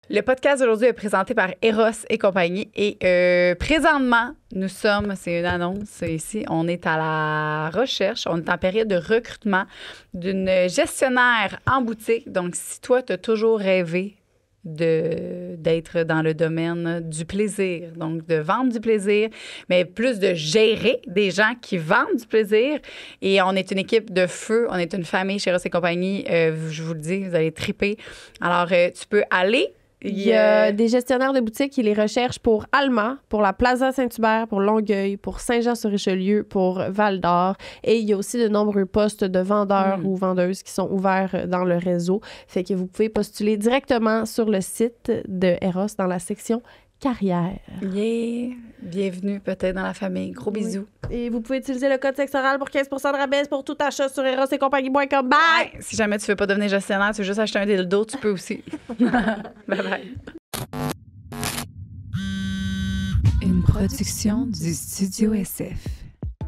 Le podcast d'aujourd'hui est présenté par Eros et compagnie. Et présentement, nous sommes, c'est une annonce ici, on est à la recherche, on est en période de recrutement d'une gestionnaire en boutique. Donc, si toi, tu as toujours rêvé d'être dans le domaine du plaisir, donc de vendre du plaisir, mais plus de gérer des gens qui vendent du plaisir. Et on est une équipe de feu, on est une famille chez Eros et compagnie. Je vous le dis, vous allez triper. Alors, tu peux aller. Il y a des gestionnaires de boutiques qui les recherchent pour Alma, pour la Plaza Saint-Hubert, pour Longueuil, pour Saint-Jean-sur-Richelieu, pour Val-d'Or. Et il y a aussi de nombreux postes de vendeurs ou vendeuses qui sont ouverts dans le réseau. Fait que vous pouvez postuler directement sur le site de Eros dans la section carrière. Yeah! Bienvenue peut-être dans la famille. Gros bisous. Et vous pouvez utiliser le code Sexoral pour 15 de rabais pour tout achat sur erosetcompagnie.com. Bye! Ouais, si jamais tu veux pas devenir gestionnaire, tu veux juste acheter un dildo, tu peux aussi. Bye bye. Une production du Studio SF.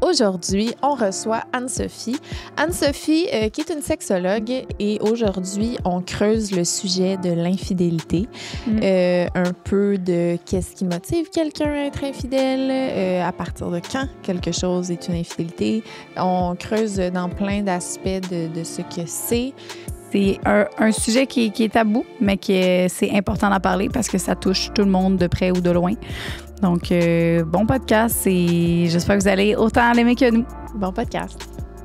Aujourd'hui, on reçoit Anne-Sophie. Anne-Sophie, qui est une sexologue, et aujourd'hui, on creuse le sujet de l'infidélité. Un peu de qu'est-ce qui motive quelqu'un à être infidèle, à partir de quand quelque chose est une infidélité. On creuse dans plein d'aspects de ce que c'est. C'est un sujet qui est tabou, mais c'est important d'en parler parce que ça touche tout le monde de près ou de loin. Donc, bon podcast et j'espère que vous allez autant l'aimer que nous. Bon podcast.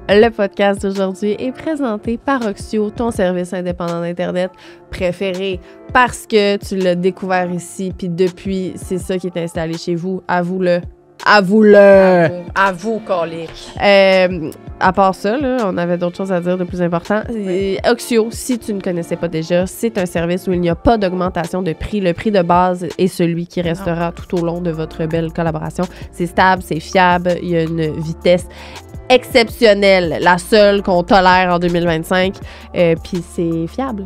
Le podcast d'aujourd'hui est présenté par Oxio, ton service indépendant d'Internet préféré, parce que tu l'as découvert ici, puis depuis, c'est ça qui est installé chez vous. Avoue-le. Avoue, colique. À part ça, là, on avait d'autres choses à dire de plus important. Oxio, si tu ne connaissais pas déjà, c'est un service où il n'y a pas d'augmentation de prix. Le prix de base est celui qui restera tout au long de votre belle collaboration. C'est stable, c'est fiable, il y a une vitesse exceptionnelle, la seule qu'on tolère en 2025. Puis c'est fiable.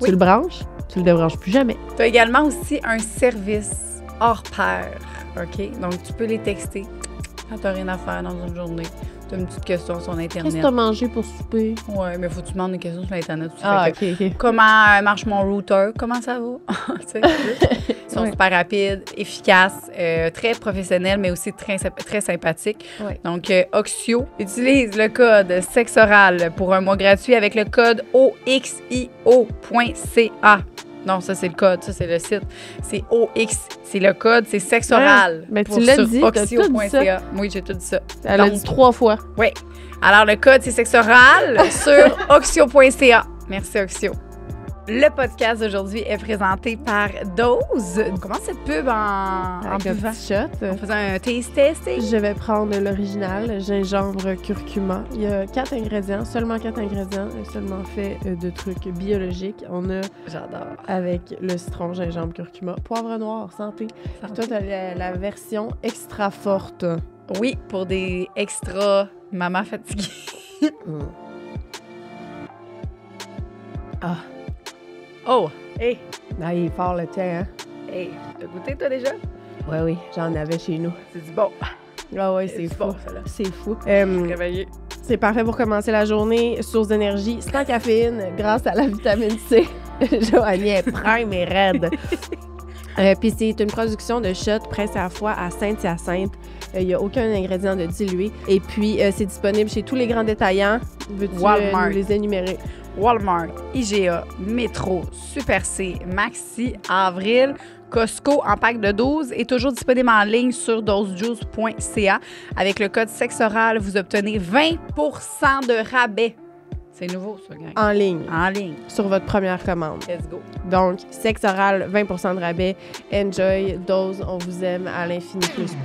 Oui. Tu le branches, tu le débranches plus jamais. Tu as également aussi un service hors pair. OK? Donc, tu peux les texter quand tu n'as rien à faire dans une journée. Tu as une petite question sur Internet. Qu'est-ce que tu as mangé pour souper? Oui, mais il faut que tu demandes une question sur Internet. OK. Comment marche mon router? Comment ça va? Ils sont super rapides, efficaces, très professionnels, mais aussi très sympathiques. Ouais. Donc, Oxio, utilise le code Sexoral pour un mois gratuit avec le code OXIO.ca. Non, ça, c'est le code. Ça, c'est le site. C'est OX. C'est le code. C'est Sexoral. Mais tu l'as dit. Oxio.ca. Oui, j'ai tout dit ça. Elle a dit 3 fois. Oui. Alors, le code, c'est Sexoral sur Oxio.ca. Merci, Oxio. Le podcast d'aujourd'hui est présenté par Dose. On commence cette pub en buvant. En faisant un taste testing. Je vais prendre l'original, gingembre, curcuma. Il y a 4 ingrédients, seulement 4 ingrédients, seulement fait de trucs biologiques. On a, j'adore, avec le citron, gingembre, curcuma, poivre noir, santé. Toi, tu as la version extra forte. Oui, pour des extra maman fatiguée. Ah. Oh! Hey! Ah, il est fort le tien, hein? Hey! T'as goûté, toi, déjà? Oui, j'en avais chez nous. C'est du bon. Ah oui, c'est fou. Bon, c'est fou. Réveillé. C'est parfait pour commencer la journée. Source d'énergie, sans caféine, grâce à la vitamine C. Joanie est prime et raide. Puis c'est une production de shot presse à la fois à Saint-Hyacinthe. Il n'y a aucun ingrédient de dilué. Et puis, c'est disponible chez tous les grands détaillants. Veux-tu nous les énumérer? Walmart, IGA, Métro, Super C, Maxi, Avril, Costco en pack de 12 et toujours disponible en ligne sur dosejuice.ca. Avec le code Sexoral, vous obtenez 20 % de rabais. C'est nouveau, ça, gang. En ligne. En ligne. Sur votre première commande. Let's go. Donc, Sexoral, 20 % de rabais. Enjoy, Dose, on vous aime à l'infini plus.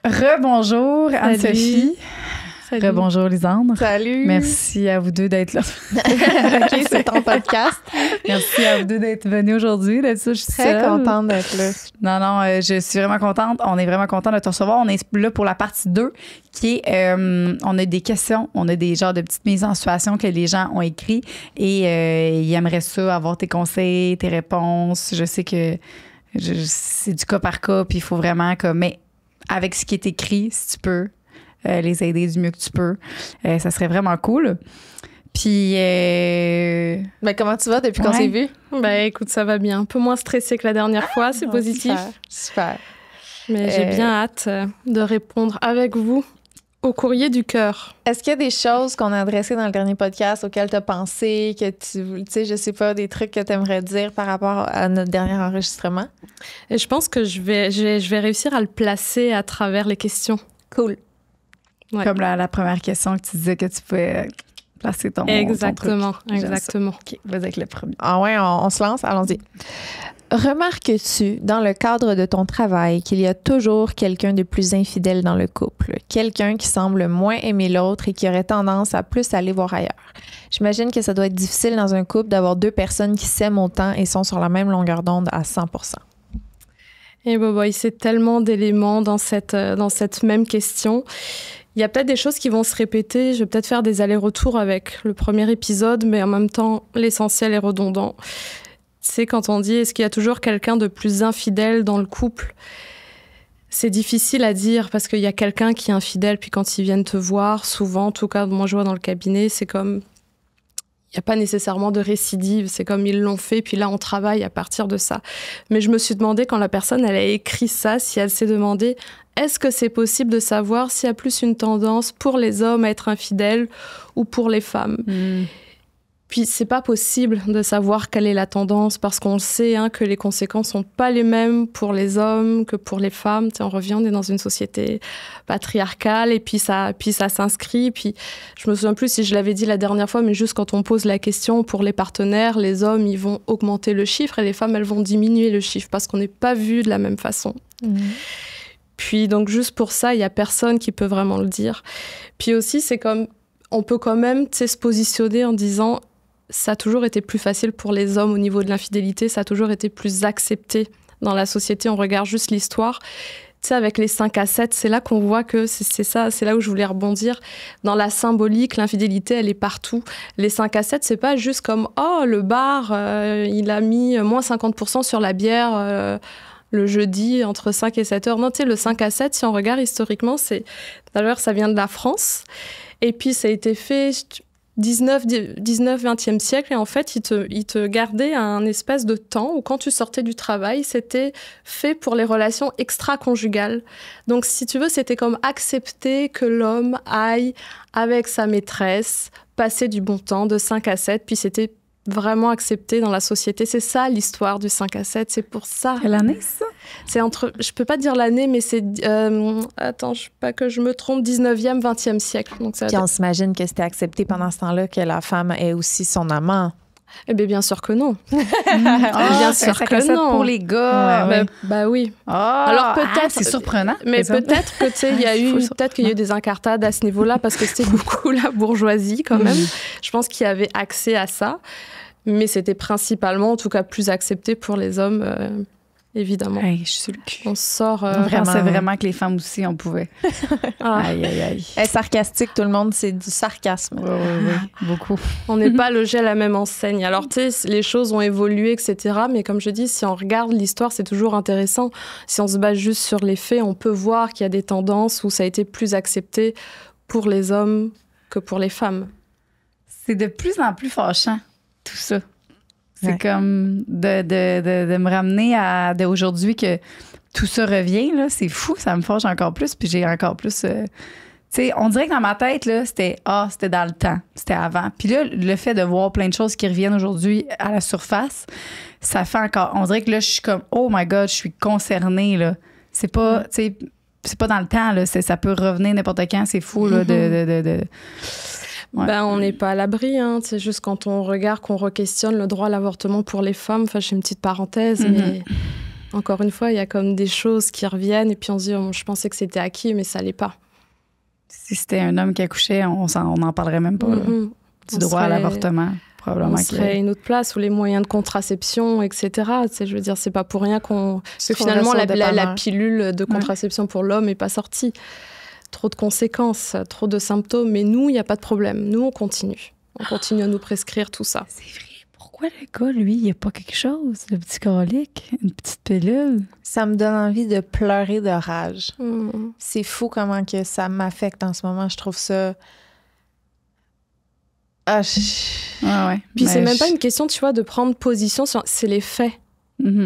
Rebonjour Anne-Sophie. Rebonjour Lisandre. Salut. Merci à vous deux d'être là. OK, c'est ton podcast. Merci à vous deux d'être venus aujourd'hui. Là-dessus, je suis très contente d'être là. Non, je suis vraiment contente. On est vraiment content de te recevoir. On est là pour la partie 2 qui est, on a des questions, on a des genres de petites mises en situation que les gens ont écrit et ils aimeraient ça, avoir tes conseils, tes réponses. Je sais que c'est du cas par cas, puis il faut vraiment mais avec ce qui est écrit, si tu peux, les aider du mieux que tu peux, ça serait vraiment cool. Puis... Ben, comment tu vas depuis qu'on s'est vu? Ben, écoute, ça va bien. Un peu moins stressée que la dernière fois, c'est positif. Super. Mais j'ai bien hâte de répondre avec vous au courrier du cœur. Est-ce qu'il y a des choses qu'on a adressées dans le dernier podcast auxquelles tu as pensé, que tu sais, je sais pas, des trucs que tu aimerais dire par rapport à notre dernier enregistrement? Et je pense que je vais réussir à le placer à travers les questions. Cool. Ouais. Comme la première question que tu disais que tu pouvais placer ton Exactement, ton truc. exactement. OK, vas-y avec le premier. Ah ouais, on se lance? Allons-y. Remarques-tu, dans le cadre de ton travail, qu'il y a toujours quelqu'un de plus infidèle dans le couple? Quelqu'un qui semble moins aimer l'autre et qui aurait tendance à plus aller voir ailleurs? J'imagine que ça doit être difficile dans un couple d'avoir deux personnes qui s'aiment autant et sont sur la même longueur d'onde à 100%. Et boy, c'est tellement d'éléments dans cette même question. Il y a peut-être des choses qui vont se répéter. Je vais peut-être faire des allers-retours avec le premier épisode, mais en même temps, l'essentiel est redondant. C'est quand on dit, est-ce qu'il y a toujours quelqu'un de plus infidèle dans le couple? C'est difficile à dire parce qu'il y a quelqu'un qui est infidèle, puis quand ils viennent te voir, souvent, en tout cas, moi je vois dans le cabinet, c'est comme, il n'y a pas nécessairement de récidive, c'est comme ils l'ont fait, puis là on travaille à partir de ça. Mais je me suis demandé, quand la personne elle a écrit ça, si elle s'est demandé, est-ce que c'est possible de savoir s'il y a plus une tendance pour les hommes à être infidèles ou pour les femmes? Puis c'est pas possible de savoir quelle est la tendance parce qu'on sait que les conséquences sont pas les mêmes pour les hommes que pour les femmes. On revient, on est dans une société patriarcale et puis ça s'inscrit. Puis je me souviens plus si je l'avais dit la dernière fois, mais juste quand on pose la question pour les partenaires, les hommes ils vont augmenter le chiffre et les femmes elles vont diminuer le chiffre parce qu'on n'est pas vu de la même façon. Puis donc juste pour ça, il y a personne qui peut vraiment le dire. Puis aussi c'est comme on peut quand même se positionner en disant ça a toujours été plus facile pour les hommes au niveau de l'infidélité, ça a toujours été plus accepté dans la société. On regarde juste l'histoire. Tu sais, avec les 5 à 7, c'est là qu'on voit que c'est ça, c'est là où je voulais rebondir. Dans la symbolique, l'infidélité, elle est partout. Les 5 à 7, c'est pas juste comme « Oh, le bar, il a mis moins 50% sur la bière le jeudi entre 5 et 7 heures. » Non, tu sais, le 5 à 7, si on regarde historiquement, d'ailleurs, ça vient de la France. Et puis, ça a été fait... 19e siècle, et en fait, il te gardait un espèce de temps où quand tu sortais du travail, c'était fait pour les relations extra-conjugales. Donc, si tu veux, c'était comme accepter que l'homme aille avec sa maîtresse, passer du bon temps de 5 à 7, puis c'était vraiment accepté dans la société. C'est ça, l'histoire du 5 à 7, c'est pour ça. Quelle année, ça? C'est je peux pas dire l'année, mais c'est, attends, pas que je me trompe, 19e, 20e siècle. Donc ça. Puis on s'imagine que c'était accepté pendant ce temps-là que la femme ait aussi son amant. Eh bien sûr que non. Bien sûr que non. Pour les gars. Ouais. Bah oui. Alors peut-être. C'est surprenant. Mais peut-être que tu sais, il y a eu des incartades à ce niveau-là parce que c'était beaucoup la bourgeoisie quand même. Je pense qu'il y avait accès à ça, mais c'était principalement, en tout cas, plus accepté pour les hommes. Évidemment. Hey, je suis sur le cul. On sort... On pensait vraiment que les femmes aussi, on pouvait. Aïe, aïe, aïe. Elle est sarcastique, tout le monde, c'est du sarcasme. Oui, beaucoup. On n'est pas logé à la même enseigne. Alors, tu sais, les choses ont évolué, etc. Mais comme je dis, si on regarde l'histoire, c'est toujours intéressant. Si on se base juste sur les faits, on peut voir qu'il y a des tendances où ça a été plus accepté pour les hommes que pour les femmes. C'est de plus en plus fâchant, tout ça. C'est comme de me ramener à d'aujourd'hui que tout ça revient, là, c'est fou, ça me fâche encore plus, puis j'ai encore plus... tu sais, on dirait que dans ma tête, là, c'était dans le temps, c'était avant. Puis là, le fait de voir plein de choses qui reviennent aujourd'hui à la surface, ça fait encore... On dirait que là, je suis comme, oh my God, je suis concernée, là. C'est pas, tu sais, c'est pas dans le temps, là, ça peut revenir n'importe quand, c'est fou, là, Ouais. Ben, on n'est pas à l'abri. C'est juste quand on regarde, qu'on re-questionne le droit à l'avortement pour les femmes. Enfin, je fais une petite parenthèse, mais encore une fois, il y a comme des choses qui reviennent et puis on se dit, je pensais que c'était acquis, mais ça l'est pas. Si c'était un homme qui accouchait, on n'en parlerait même pas. Du droit à l'avortement, probablement. On serait une autre place où les moyens de contraception, etc. Je veux dire, c'est pas pour rien que finalement la pilule de contraception pour l'homme n'est pas sortie. Trop de conséquences, trop de symptômes. Mais nous, il n'y a pas de problème. Nous, on continue. On continue à nous prescrire tout ça. C'est vrai. Pourquoi? pourquoi le gars, lui, il n'y a pas quelque chose, le petit colique, une petite pilule? Ça me donne envie de pleurer de rage. C'est fou comment que ça m'affecte en ce moment. Je trouve ça... Ouais. Puis c'est même pas une question, tu vois, de prendre position sur... C'est les faits.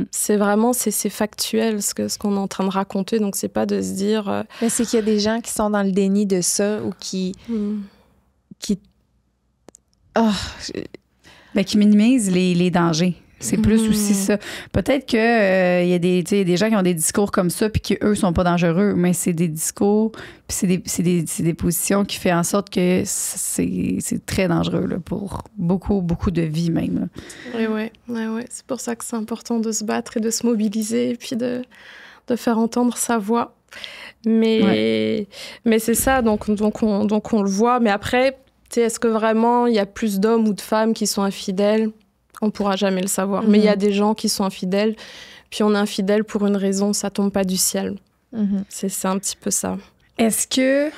C'est vraiment, c'est factuel ce qu'on est en train de raconter, donc c'est pas de se dire... Mais c'est qu'il y a des gens qui sont dans le déni de ça ou qui minimisent les dangers. C'est plus aussi ça. Peut-être qu'il y a des gens qui ont des discours comme ça puis qu'eux sont pas dangereux, mais c'est des discours puis c'est des positions qui font en sorte que c'est très dangereux là, pour beaucoup, beaucoup de vies même. Oui. C'est pour ça que c'est important de se battre et de se mobiliser et puis de faire entendre sa voix. Mais c'est ça, donc on le voit. Mais après, est-ce que vraiment il y a plus d'hommes ou de femmes qui sont infidèles? On ne pourra jamais le savoir. Mais il y a des gens qui sont infidèles, puis on est infidèle pour une raison, ça tombe pas du ciel. C'est un petit peu ça. Est-ce que,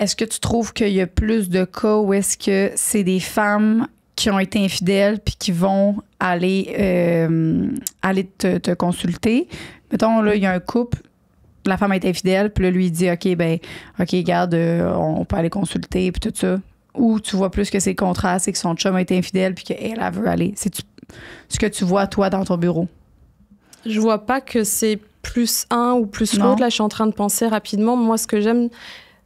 est-ce que tu trouves qu'il y a plus de cas où est-ce que c'est des femmes qui ont été infidèles puis qui vont aller te consulter? Mettons, là, il y a un couple, la femme a été infidèle, puis là, lui, il dit, OK, regarde, on peut aller consulter, puis tout ça. Ou tu vois plus que c'est le contraire, c'est que son chum a été infidèle puis qu'elle, elle veut aller. C'est ce que tu vois, toi, dans ton bureau? Je vois pas que c'est plus un ou plus l'autre. Là, je suis en train de penser rapidement. Moi, ce que j'aime,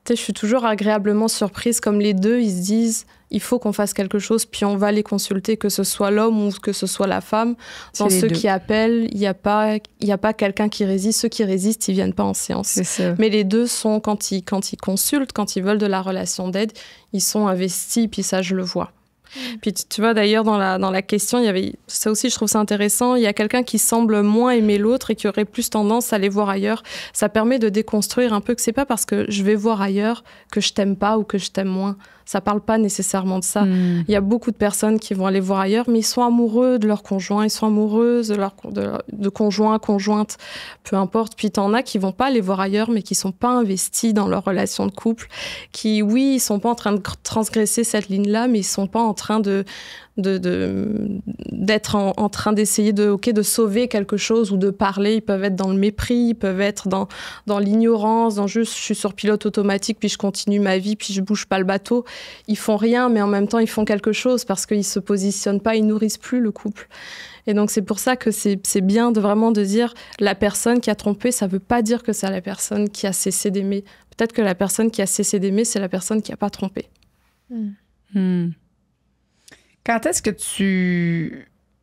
je suis toujours agréablement surprise. Comme les deux, ils se disent, il faut qu'on fasse quelque chose, puis on va les consulter, que ce soit l'homme ou que ce soit la femme. Dans ceux qui appellent, il n'y a pas quelqu'un qui résiste. Ceux qui résistent, ils viennent pas en séance. C'est ça. Mais les deux sont, quand ils consultent, quand ils veulent de la relation d'aide, ils sont investis, puis ça, je le vois. Puis tu vois, d'ailleurs, dans la question, il y avait ça aussi, je trouve ça intéressant. Il y a quelqu'un qui semble moins aimer l'autre et qui aurait plus tendance à aller voir ailleurs. Ça permet de déconstruire un peu que c'est pas parce que je vais voir ailleurs que je t'aime pas ou que je t'aime moins. Ça parle pas nécessairement de ça. Il y a beaucoup de personnes qui vont aller voir ailleurs, mais ils sont amoureux de leur conjoint, ils sont amoureuses de conjoint, conjointe, peu importe. Puis t'en as qui vont pas aller voir ailleurs, mais qui sont pas investis dans leur relation de couple, qui, oui, ils sont pas en train de transgresser cette ligne-là, mais ils sont pas en train d'être en train d'essayer de sauver quelque chose ou de parler. Ils peuvent être dans le mépris, ils peuvent être dans l'ignorance, dans juste je suis sur pilote automatique puis je continue ma vie puis je bouge pas le bateau. Ils font rien, mais en même temps ils font quelque chose parce qu'ils se positionnent pas, ils nourrissent plus le couple. Et donc c'est pour ça que c'est bien de dire la personne qui a trompé, ça veut pas dire que c'est la personne qui a cessé d'aimer. Peut-être que la personne qui a cessé d'aimer, c'est la personne qui a pas trompé. Quand est-ce que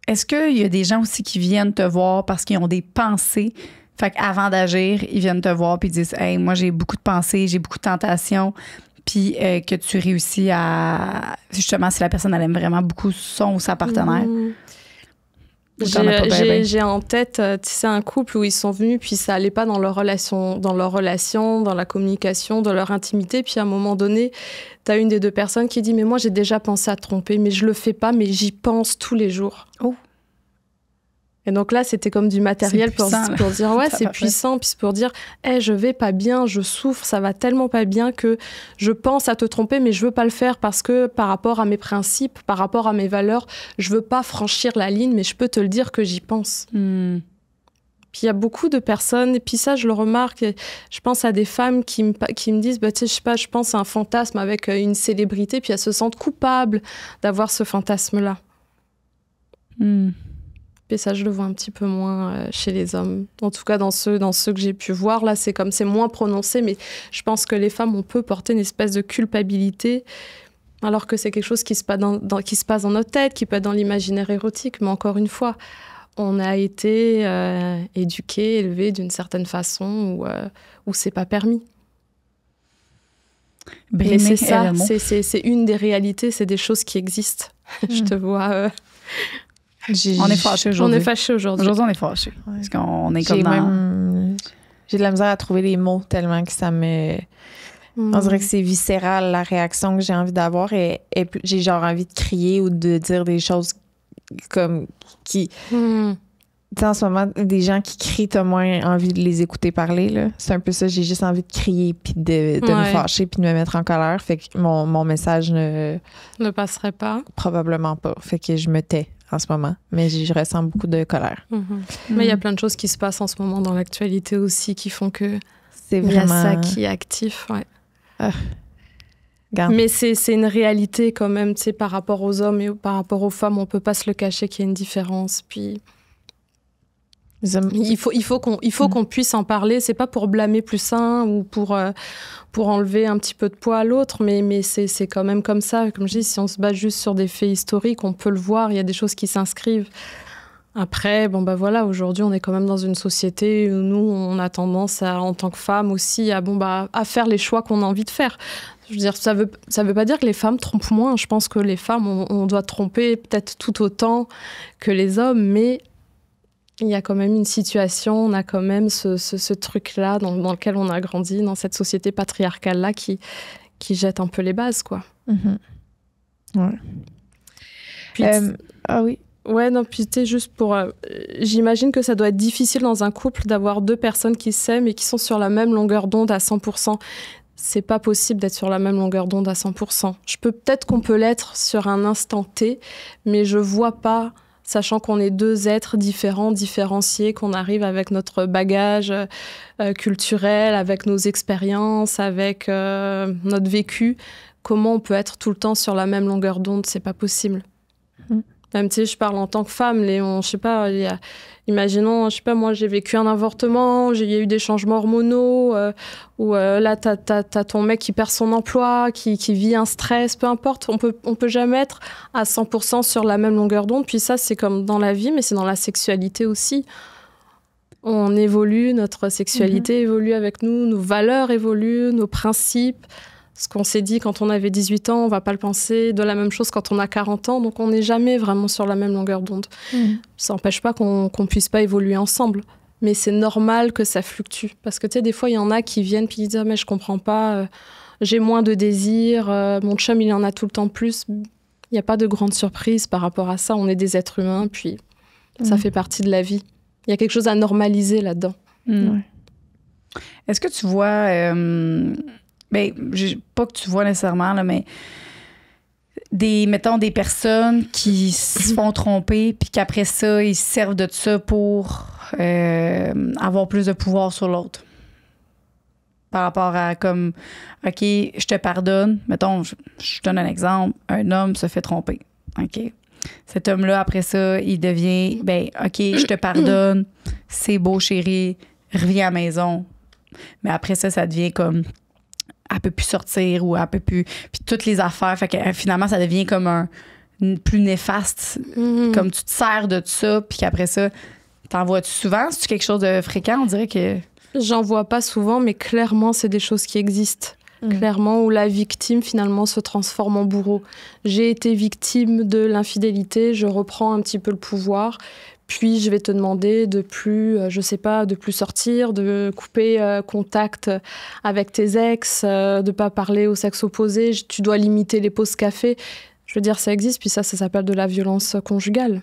Est-ce qu'il y a des gens aussi qui viennent te voir parce qu'ils ont des pensées? Fait qu'avant d'agir, ils viennent te voir puis ils disent « Hey, moi, j'ai beaucoup de pensées, j'ai beaucoup de tentations. » Puis que tu réussis à... Justement, si la personne, elle aime vraiment beaucoup son ou sa partenaire. J'ai en tête, tu sais, un couple où ils sont venus puis ça allait pas dans leur relation, dans la communication, dans leur intimité. Puis à un moment donné, t'as une des deux personnes qui dit « Mais moi, j'ai déjà pensé à te tromper, mais je le fais pas, mais j'y pense tous les jours. » Oh. Et donc là, c'était comme du matériel pour dire « Ouais, c'est puissant. » Puis c'est pour dire « Hey, je vais pas bien, je souffre, ça va tellement pas bien que je pense à te tromper, mais je veux pas le faire parce que par rapport à mes principes, par rapport à mes valeurs, je veux pas franchir la ligne, mais je peux te le dire que j'y pense. » Puis il y a beaucoup de personnes, et puis ça, je le remarque, je pense à des femmes qui me disent, tu sais, je sais pas, je pense à un fantasme avec une célébrité, puis elles se sentent coupables d'avoir ce fantasme-là. Et ça, je le vois un petit peu moins chez les hommes. En tout cas, dans ceux que j'ai pu voir, là, c'est moins prononcé, mais je pense que les femmes, on peut porter une espèce de culpabilité, alors que c'est quelque chose qui se passe dans notre tête, qui peut être dans l'imaginaire érotique, mais encore une fois, on a été éduqués, élevés d'une certaine façon où c'est pas permis. Mais c'est ça, c'est une des réalités, c'est des choses qui existent. Je te vois... On est fâchés aujourd'hui. Aujourd'hui, on est fâchés. Ouais. Parce qu'on est comme dans... J'ai de la misère à trouver les mots tellement que ça me... On dirait que c'est viscéral, la réaction que j'ai envie d'avoir. Et j'ai genre envie de crier ou de dire des choses comme qui... Tu sais, en ce moment, des gens qui crient, t'as moins envie de les écouter parler, là. C'est un peu ça, j'ai juste envie de crier puis de me fâcher puis de me mettre en colère. Fait que mon message ne passerait pas. Probablement pas. Fait que je me tais en ce moment, mais je ressens beaucoup de colère. Mais il y a plein de choses qui se passent en ce moment dans l'actualité aussi qui font que C'est il y a vraiment... ça qui est actif. Ouais. Regarde. Mais c'est une réalité quand même, tu sais, par rapport aux hommes et par rapport aux femmes, on peut pas se le cacher qu'il y a une différence. Puis il faut qu'on puisse en parler. C'est pas pour blâmer plus un ou pour enlever un petit peu de poids à l'autre, mais c'est quand même comme ça. Comme je dis, si on se base juste sur des faits historiques, on peut le voir. Il y a des choses qui s'inscrivent. Après, voilà, aujourd'hui, on est quand même dans une société où nous, on a tendance en tant que femmes aussi, à faire les choix qu'on a envie de faire. Je veux dire, ça veut pas dire que les femmes trompent moins. Je pense que les femmes, on doit tromper peut-être tout autant que les hommes, mais il y a quand même une situation, on a quand même ce truc-là dans lequel on a grandi, dans cette société patriarcale-là qui jette un peu les bases, quoi. Ouais. Puis, ah oui. Ouais, non, puis tu sais, juste pour... j'imagine que ça doit être difficile dans un couple d'avoir deux personnes qui s'aiment et qui sont sur la même longueur d'onde à 100%. C'est pas possible d'être sur la même longueur d'onde à 100%. Peut-être qu'on peut l'être sur un instant T, mais je vois pas, sachant qu'on est deux êtres différents, différenciés, qu'on arrive avec notre bagage culturel, avec nos expériences, avec notre vécu, comment on peut être tout le temps sur la même longueur d'onde? C'est pas possible. Même si je parle en tant que femme, je sais pas, imaginons, je sais pas, moi j'ai vécu un avortement, il y a eu des changements hormonaux, ou là t'as ton mec qui perd son emploi, qui vit un stress, peu importe, on peut jamais être à 100% sur la même longueur d'onde. Puis ça, c'est comme dans la vie, mais c'est dans la sexualité aussi. On évolue, notre sexualité évolue avec nous, nos valeurs évoluent, nos principes. Ce qu'on s'est dit quand on avait 18 ans, on va pas le penser de la même chose quand on a 40 ans. Donc, on n'est jamais vraiment sur la même longueur d'onde. Ça n'empêche pas qu'on puisse pas évoluer ensemble. Mais c'est normal que ça fluctue. Parce que, tu sais, des fois, il y en a qui viennent puis ils disent « mais je comprends pas, j'ai moins de désir, mon chum, il en a tout le temps plus. » Il n'y a pas de grande surprise par rapport à ça. On est des êtres humains, puis ça fait partie de la vie. Il y a quelque chose à normaliser là-dedans. Ouais. Est-ce que tu vois... pas que tu vois nécessairement, là, mais mettons des personnes qui se font tromper puis qu'après ça, ils se servent de ça pour avoir plus de pouvoir sur l'autre. Par rapport à comme, OK, je te pardonne. Mettons, je donne un exemple. Un homme se fait tromper. OK? Cet homme-là, après ça, il devient, OK, je te pardonne. C'est beau, chérie. Reviens à la maison. Mais après ça devient comme... elle peut plus sortir ou elle peut plus... Puis toutes les affaires, fait que finalement, ça devient comme plus néfaste. Comme tu te sers de ça, puis qu'après ça, t'en vois-tu souvent? C'est-tu quelque chose de fréquent? On dirait que... J'en vois pas souvent, mais clairement, c'est des choses qui existent. Clairement, où la victime, finalement, se transforme en bourreau. J'ai été victime de l'infidélité, je reprends un petit peu le pouvoir... Puis, je vais te demander de plus, de plus sortir, de couper contact avec tes ex, de pas parler au sexe opposé. Tu dois limiter les pauses café. Je veux dire, ça existe. Puis ça s'appelle de la violence conjugale.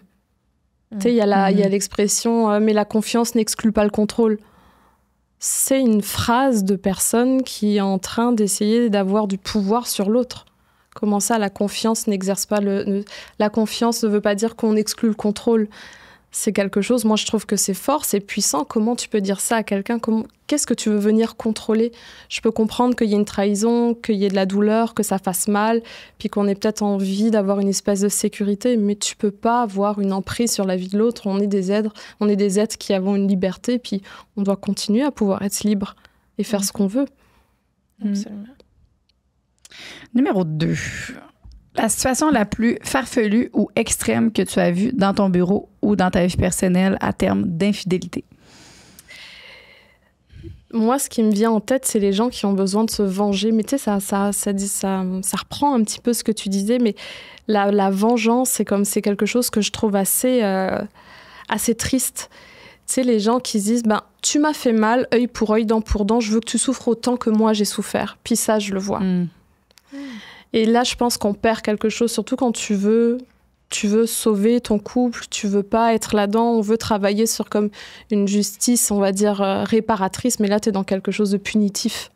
Tu sais, il y a l'expression « mais la confiance n'exclut pas le contrôle ». C'est une phrase de personne qui est en train d'essayer d'avoir du pouvoir sur l'autre. Comment ça, la confiance n'exerce pas la confiance ne veut pas dire qu'on exclut le contrôle. C'est quelque chose, moi je trouve que c'est fort, c'est puissant. Comment tu peux dire ça à quelqu'un? Qu'est-ce que tu veux venir contrôler? Je peux comprendre qu'il y ait une trahison, qu'il y ait de la douleur, que ça fasse mal, puis qu'on ait peut-être envie d'avoir une espèce de sécurité, mais tu peux pas avoir une emprise sur la vie de l'autre. On est des êtres qui avons une liberté, puis on doit continuer à pouvoir être libre et faire ce qu'on veut. Absolument. Numéro 2. La situation la plus farfelue ou extrême que tu as vue dans ton bureau ou dans ta vie personnelle à terme d'infidélité? Moi, ce qui me vient en tête, c'est les gens qui ont besoin de se venger. Mais tu sais, ça reprend un petit peu ce que tu disais, mais la vengeance, c'est quelque chose que je trouve assez triste. Tu sais, les gens qui se disent, tu m'as fait mal, œil pour œil, dent pour dent, je veux que tu souffres autant que moi j'ai souffert. Puis ça, je le vois. Et là, je pense qu'on perd quelque chose, surtout quand tu veux sauver ton couple, tu veux pas être là-dedans, on veut travailler sur comme une justice, on va dire, réparatrice, mais là, tu es dans quelque chose de punitif.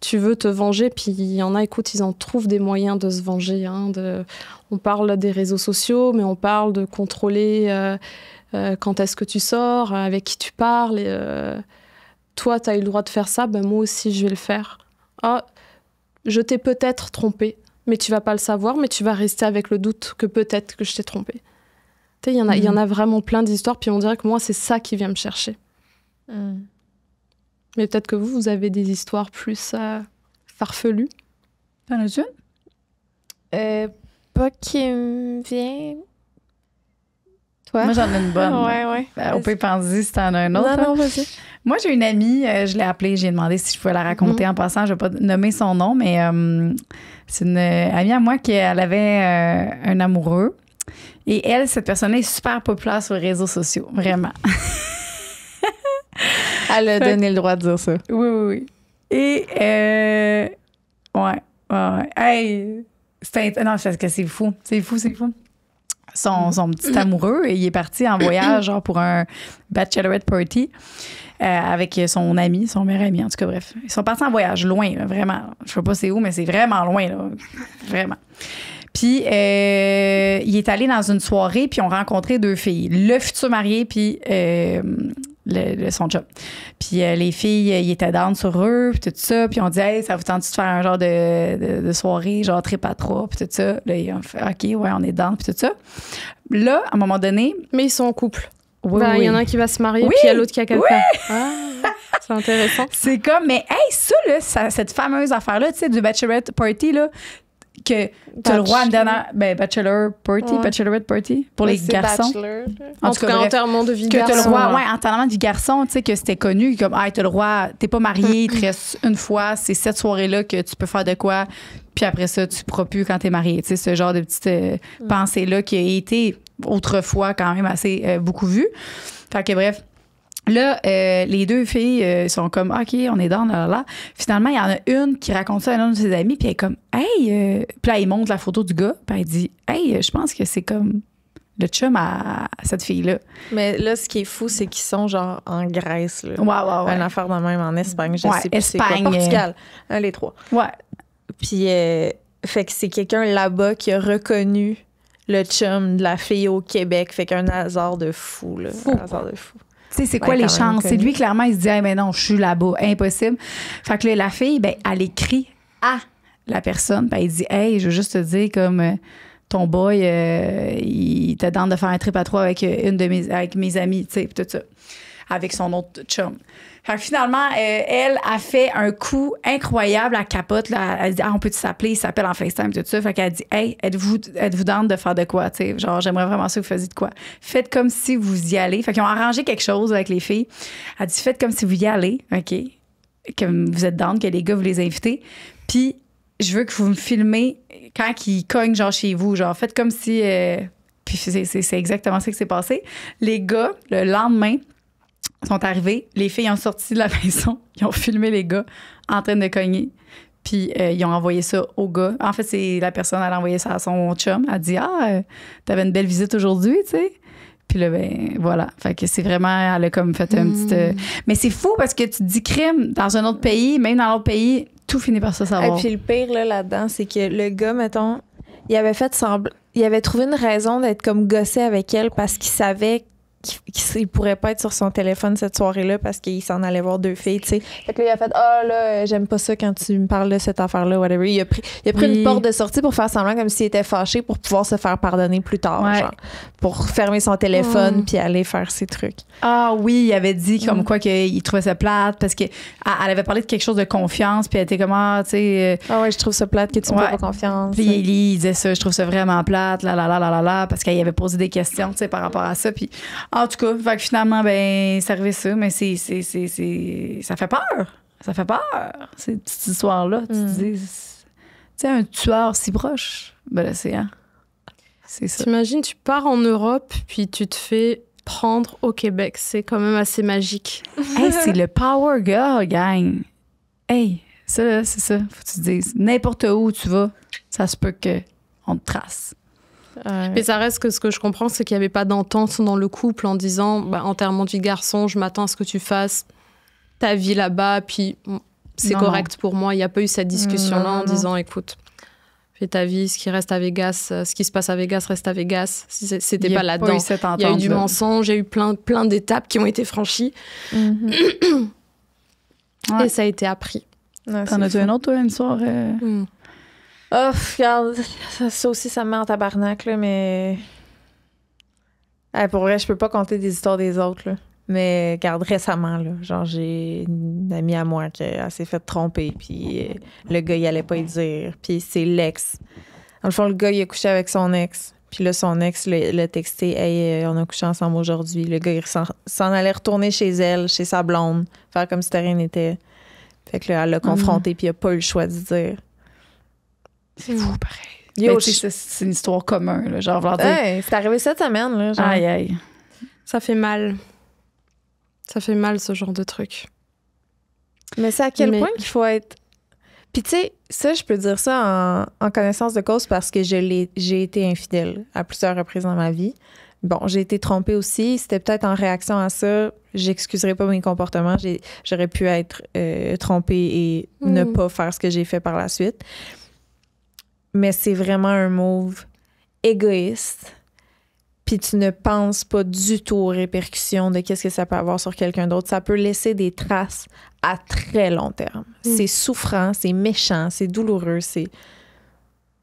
tu veux te venger, puis il y en a, écoute, ils en trouvent des moyens de se venger. Hein, on parle des réseaux sociaux, mais on parle de contrôler quand est-ce que tu sors, avec qui tu parles. Toi, tu as eu le droit de faire ça, ben moi aussi, je vais le faire. Ah, je t'ai peut-être trompé, mais tu vas pas le savoir, mais tu vas rester avec le doute que peut-être que je t'ai trompé. Tu sais, il y en a vraiment plein d'histoires, puis on dirait que moi, c'est ça qui vient me chercher. Mais peut-être que vous avez des histoires plus farfelues. T'en as une? Pas qui me vient. Toi? Moi, j'en ai une bonne. Ouais. On peut penser si t'en as un autre. Non, vas-y. Moi, j'ai une amie, je l'ai appelée, j'ai demandé si je pouvais la raconter en passant. Je vais pas nommer son nom, mais c'est une amie à moi qui elle avait un amoureux. Et elle, cette personne-là est super populaire sur les réseaux sociaux, vraiment. Elle a donné le droit de dire ça. Oui. Et, ouais. Hey, non, c'est parce que c'est fou. C'est fou. Son petit amoureux, il est parti en voyage genre pour un bachelorette party avec son ami, son meilleur ami, en tout cas, bref. Ils sont partis en voyage, loin, là, vraiment. Je sais pas c'est où, mais c'est vraiment loin, là. Vraiment. Puis, il est allé dans une soirée, puis ils ont rencontré 2 filles. Le futur marié, puis son chum. Puis les filles, ils étaient down sur eux, puis tout ça. Puis on dit, hey, ça vous tente de faire un genre de soirée, genre trip à 3, puis tout ça. Là, ils ont fait, OK, ouais, on est down, puis tout ça. Là, à un moment donné. Mais ils sont en couple. Oui, il y en a un qui va se marier, puis il y a l'autre qui a quelqu'un. Oui. Ah, c'est intéressant. C'est comme, mais hey, ça, là, cette fameuse affaire-là, tu sais, du bachelorette party, là, que t'as le droit à une dernière. Bachelor party, bachelorette party, pour les garçons. En tout cas, enterrement de vie de garçon. Que t'as le droit, enterrement de vie garçon, tu sais, que c'était connu, comme, t'as le droit, t'es pas marié, il te reste une fois, c'est cette soirée-là que tu peux faire de quoi, puis après ça, tu pourras plus quand t'es marié, tu sais, ce genre de petite pensée-là qui a été autrefois quand même assez beaucoup vue. Fait que bref. Là, les 2 filles sont comme, OK, on est dans là. Finalement, il y en a une qui raconte ça à un de ses amis, puis elle est comme, hey, puis là, il montre la photo du gars, puis elle dit, hey, je pense que c'est comme le chum à cette fille-là. Mais là, ce qui est fou, c'est qu'ils sont genre en Grèce, là. Ouais. Une affaire de même en Espagne, je sais plus Espagne, c'est quoi. Portugal, les 3. Ouais. Puis, fait que c'est quelqu'un là-bas qui a reconnu le chum de la fille au Québec, fait qu'un hasard de fou, là. Un hasard de fou. Tu sais, c'est quoi les chances? C'est lui, clairement, il se dit, mais non, je suis là-bas, impossible. Fait que là, la fille, elle écrit à la personne, puis elle dit, hey, je veux juste te dire, comme ton boy, il te demande de faire un trip à 3 avec avec mes amis, tu sais, tout ça, avec son autre chum. Fait que finalement, elle a fait un coup incroyable, elle capote, là, elle dit, on peut-tu s'appeler? Il s'appelle en FaceTime, tout ça. Fait qu'elle dit, hey, êtes-vous down de faire de quoi? Tu sais, genre, j'aimerais vraiment ça que vous faisiez de quoi. Faites comme si vous y allez. Fait qu'ils ont arrangé quelque chose avec les filles. Elle dit, faites comme si vous y allez, OK? Que vous êtes down, que les gars, vous les invitez. Puis, je veux que vous me filmez quand ils cognent, genre, chez vous. Genre, faites comme si... Puis, c'est exactement ça qui s'est passé. Les gars, le lendemain, sont arrivés, les filles ont sorti de la maison, ils ont filmé les gars en train de cogner, puis ils ont envoyé ça au gars. En fait, c'est la personne, elle a envoyé ça à son chum, elle a dit t'avais une belle visite aujourd'hui, tu sais. Puis là, ben voilà. Fait que c'est vraiment, elle a comme fait un petit... Mais c'est fou parce que tu te dis crime dans un autre pays, même dans l'autre pays, tout finit par se savoir. Et puis le pire là-dedans, c'est que le gars, mettons, il avait trouvé une raison d'être comme gossé avec elle parce qu'il savait qu'il pourrait pas être sur son téléphone cette soirée-là parce qu'il s'en allait voir 2 filles, tu sais. Fait que là, il a fait « Ah, là, j'aime pas ça quand tu me parles de cette affaire-là, whatever. » Il a pris une porte de sortie pour faire semblant comme s'il était fâché pour pouvoir se faire pardonner plus tard, genre. Pour fermer son téléphone puis aller faire ses trucs. Ah oui, il avait dit comme quoi qu'il trouvait ça plate parce qu'elle avait parlé de quelque chose de confiance puis elle était comme tu sais... Ah ouais, je trouve ça plate que tu me fais pas confiance. Puis il disait ça, je trouve ça vraiment plate, parce qu'il avait posé des questions, tu sais, par rapport à ça. Puis en tout cas, fait que finalement, ben, c'est arrivé ça, mais ça fait peur. Ça fait peur, ces petites histoires-là. Tu te dis, tu sais, un tueur si proche, ben là, c'est ça. T'imagines, tu pars en Europe, puis tu te fais prendre au Québec. C'est quand même assez magique. Hey, c'est le Power Girl, gang. Hey, ça, c'est ça. Faut que tu te dises, n'importe où tu vas, ça se peut qu'on te trace. Mais ça reste que ce que je comprends, c'est qu'il n'y avait pas d'entente dans le couple en disant enterrement du garçon, je m'attends à ce que tu fasses ta vie là-bas, puis c'est Non, correct pour moi. Il n'y a pas eu cette discussion-là en Non. disant, écoute, fais ta vie, ce qui reste à Vegas, ce qui se passe à Vegas reste à Vegas. C'était Il y a pas là-dedans. eu cette Il y a eu du entente-là. mensonge, il y a eu plein d'étapes qui ont été franchies Ouais. et ça a été appris. Ouais, T'en c'est as-tu fou. une autre, toi, une soir? Oh, regarde, ça aussi, ça me met en tabarnak, là, mais... Pour vrai, je peux pas compter des histoires des autres, là. Mais, regarde, récemment, là, genre, j'ai une amie à moi qui s'est fait tromper, puis le gars, il allait pas y dire, puis c'est l'ex. Dans le fond, le gars, il a couché avec son ex, puis là, son ex l'a texté « Hey, on a couché ensemble aujourd'hui. » Le gars, il s'en allait retourner chez elle, chez sa blonde, faire comme si de rien n'était. Fait que là, elle l'a confronté, puis il a pas eu le choix de dire. C'est fou, pareil. Yo, Ben, tu sais, c'est une histoire commune, là, genre, vouloir dire... Hey, c'est arrivé cette semaine, là. Genre. Aïe, aïe. Ça fait mal. Ça fait mal, ce genre de truc. Mais c'est à quel Mais- point qu'il faut être... Puis tu sais, ça, je peux dire ça en connaissance de cause parce que j'ai été infidèle à plusieurs reprises dans ma vie. Bon, j'ai été trompée aussi. C'était peut-être en réaction à ça. J'excuserai pas mes comportements. J'aurais pu être trompée et ne pas faire ce que j'ai fait par la suite. Mais c'est vraiment un move égoïste. Puis tu ne penses pas du tout aux répercussions de qu'est-ce que ça peut avoir sur quelqu'un d'autre. Ça peut laisser des traces à très long terme. C'est souffrant, c'est méchant, c'est douloureux, c'est...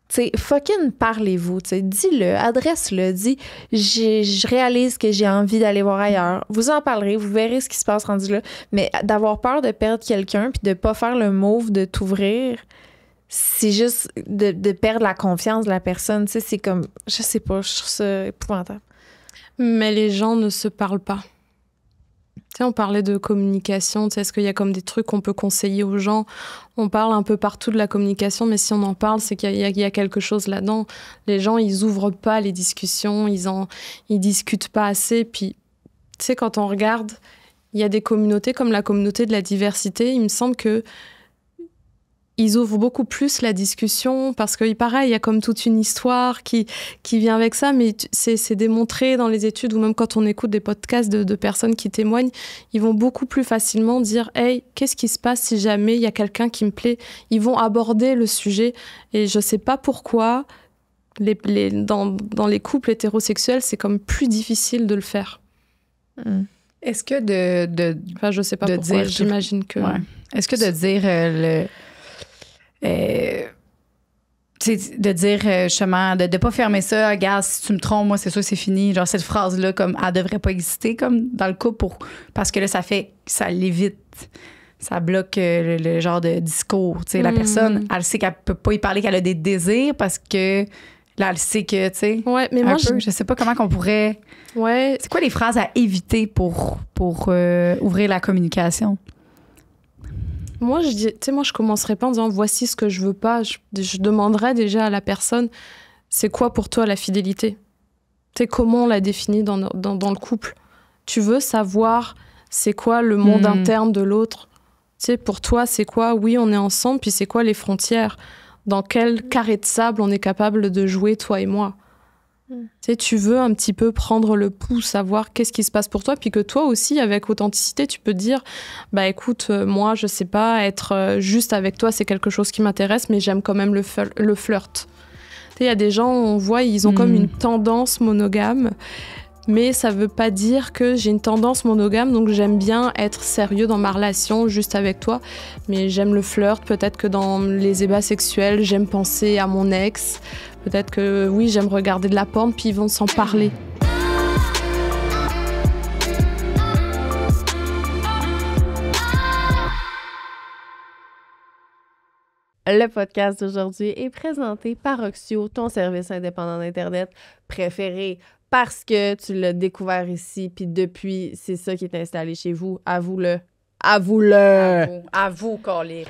Tu sais, fucking parlez-vous, tu sais, dis-le, adresse-le, dis « Je réalise que j'ai envie d'aller voir ailleurs. » Vous en parlerez, vous verrez ce qui se passe rendu là. Mais d'avoir peur de perdre quelqu'un puis de pas faire le move de t'ouvrir, c'est juste de perdre la confiance de la personne. Tu sais, c'est comme... Je sais pas, je trouve ça épouvantable. Mais les gens ne se parlent pas. Tu sais, on parlait de communication. Tu sais, est-ce qu'il y a comme des trucs qu'on peut conseiller aux gens? On parle un peu partout de la communication, mais si on en parle, c'est qu'il y a quelque chose là-dedans. Les gens, ils ouvrent pas les discussions, ils discutent pas assez. Puis, tu sais, quand on regarde, il y a des communautés comme la communauté de la diversité. Il me semble que ils ouvrent beaucoup plus la discussion parce que, pareil, il y a comme toute une histoire qui vient avec ça, mais c'est démontré dans les études ou même quand on écoute des podcasts de personnes qui témoignent, ils vont beaucoup plus facilement dire « Hey, qu'est-ce qui se passe si jamais il y a quelqu'un qui me plaît ?» Ils vont aborder le sujet et je sais pas pourquoi dans les couples hétérosexuels, c'est comme plus difficile de le faire. Est-ce que Enfin, je sais pas de pourquoi, dire... j'imagine que... Ouais. Est-ce que de dire tu sais, de dire justement, de pas fermer ça, regarde, si tu me trompes, moi, c'est sûr, c'est fini. Genre, cette phrase-là, comme, elle devrait pas exister, comme, dans le couple, parce que là, ça l'évite. Ça bloque le genre de discours. Tu sais, la personne, elle sait qu'elle peut pas y parler, qu'elle a des désirs, parce que là, elle sait que, tu sais, Ouais, mais moi, je sais pas comment qu'on pourrait... Ouais, C'est quoi les phrases à éviter pour ouvrir la communication? moi, je commencerais pas en disant voici ce que je veux pas. Je demanderais déjà à la personne c'est quoi pour toi la fidélité? Tu sais, comment on la définit dans le couple? Tu veux savoir c'est quoi le monde interne de l'autre? Tu sais, pour toi, c'est quoi? Oui, on est ensemble, puis c'est quoi les frontières? Dans quel carré de sable on est capable de jouer, toi et moi? Tu sais, tu veux un petit peu prendre le pouls, savoir qu'est-ce qui se passe pour toi, puis que toi aussi, avec authenticité, tu peux dire bah écoute, moi, je sais pas, être juste avec toi, c'est quelque chose qui m'intéresse, mais j'aime quand même le flirt. Tu sais, il y a des gens, on voit, ils ont comme une tendance monogame, mais ça veut pas dire que j'ai une tendance monogame, donc j'aime bien être sérieux dans ma relation juste avec toi, mais j'aime le flirt, peut-être que dans les ébats sexuels, j'aime penser à mon ex. Peut-être que oui, j'aime regarder de la porn, puis ils vont s'en parler. Le podcast d'aujourd'hui est présenté par Oxio, ton service indépendant d'Internet préféré, parce que tu l'as découvert ici, puis depuis, c'est ça qui est installé chez vous. Avoue-le. Avoue-le. À vous, Colique.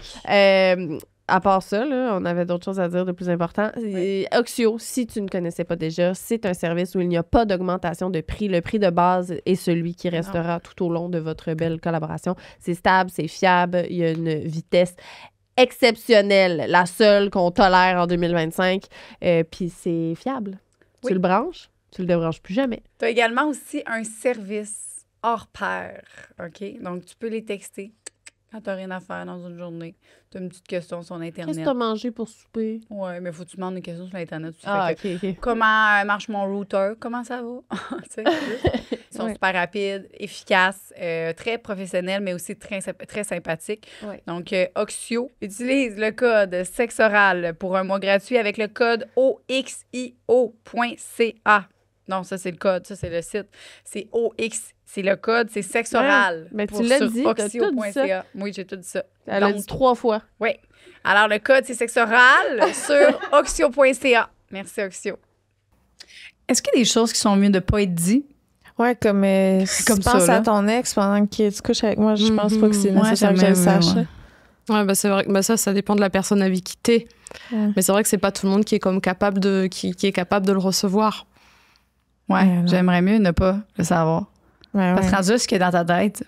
À part ça, là, on avait d'autres choses à dire de plus important. Oui. Oxio, si tu ne connaissais pas déjà, c'est un service où il n'y a pas d'augmentation de prix. Le prix de base est celui qui restera tout au long de votre belle collaboration. C'est stable, c'est fiable, il y a une vitesse exceptionnelle, la seule qu'on tolère en 2025. Puis c'est fiable. Oui. Tu le branches, tu le débranches plus jamais. Tu as également aussi un service hors pair, OK? Donc, tu peux les texter Quand t'as rien à faire dans une journée, t'as une petite question sur Internet. Qu'est-ce que t'as mangé pour souper? Ouais, mais faut que tu demandes une question sur Internet. OK. Comment marche mon router? Comment ça va? Tu sais, ils sont super rapides, efficaces, très professionnels, mais aussi très, très sympathiques. Ouais. Donc, Oxio utilise le code sexe oral pour un mois gratuit avec le code OXIO.ca. Non, ça, c'est le code. Ça, c'est le site. C'est OX. C'est le code. C'est sexe oral. Mais tu l'as dit. T'as tout dit ça. Oui, j'ai tout dit ça. Elle a dit 3 fois. Oui. Alors, le code, c'est sexe oral sur oxio.ca. Merci, Oxio. Est-ce qu'il y a des choses qui sont mieux de ne pas être dites? Ouais, comme si Comme tu penses ça, à ton ex pendant que tu couches avec moi, je pense pas que c'est nécessaire que je le sache. Ouais, c'est vrai que ça dépend de la personne avec qui t'es. Ouais. Mais c'est vrai que c'est pas tout le monde qui est comme capable de le recevoir. Ouais, j'aimerais mieux ne pas le savoir. Parce que rendu ce qui est dans ta tête,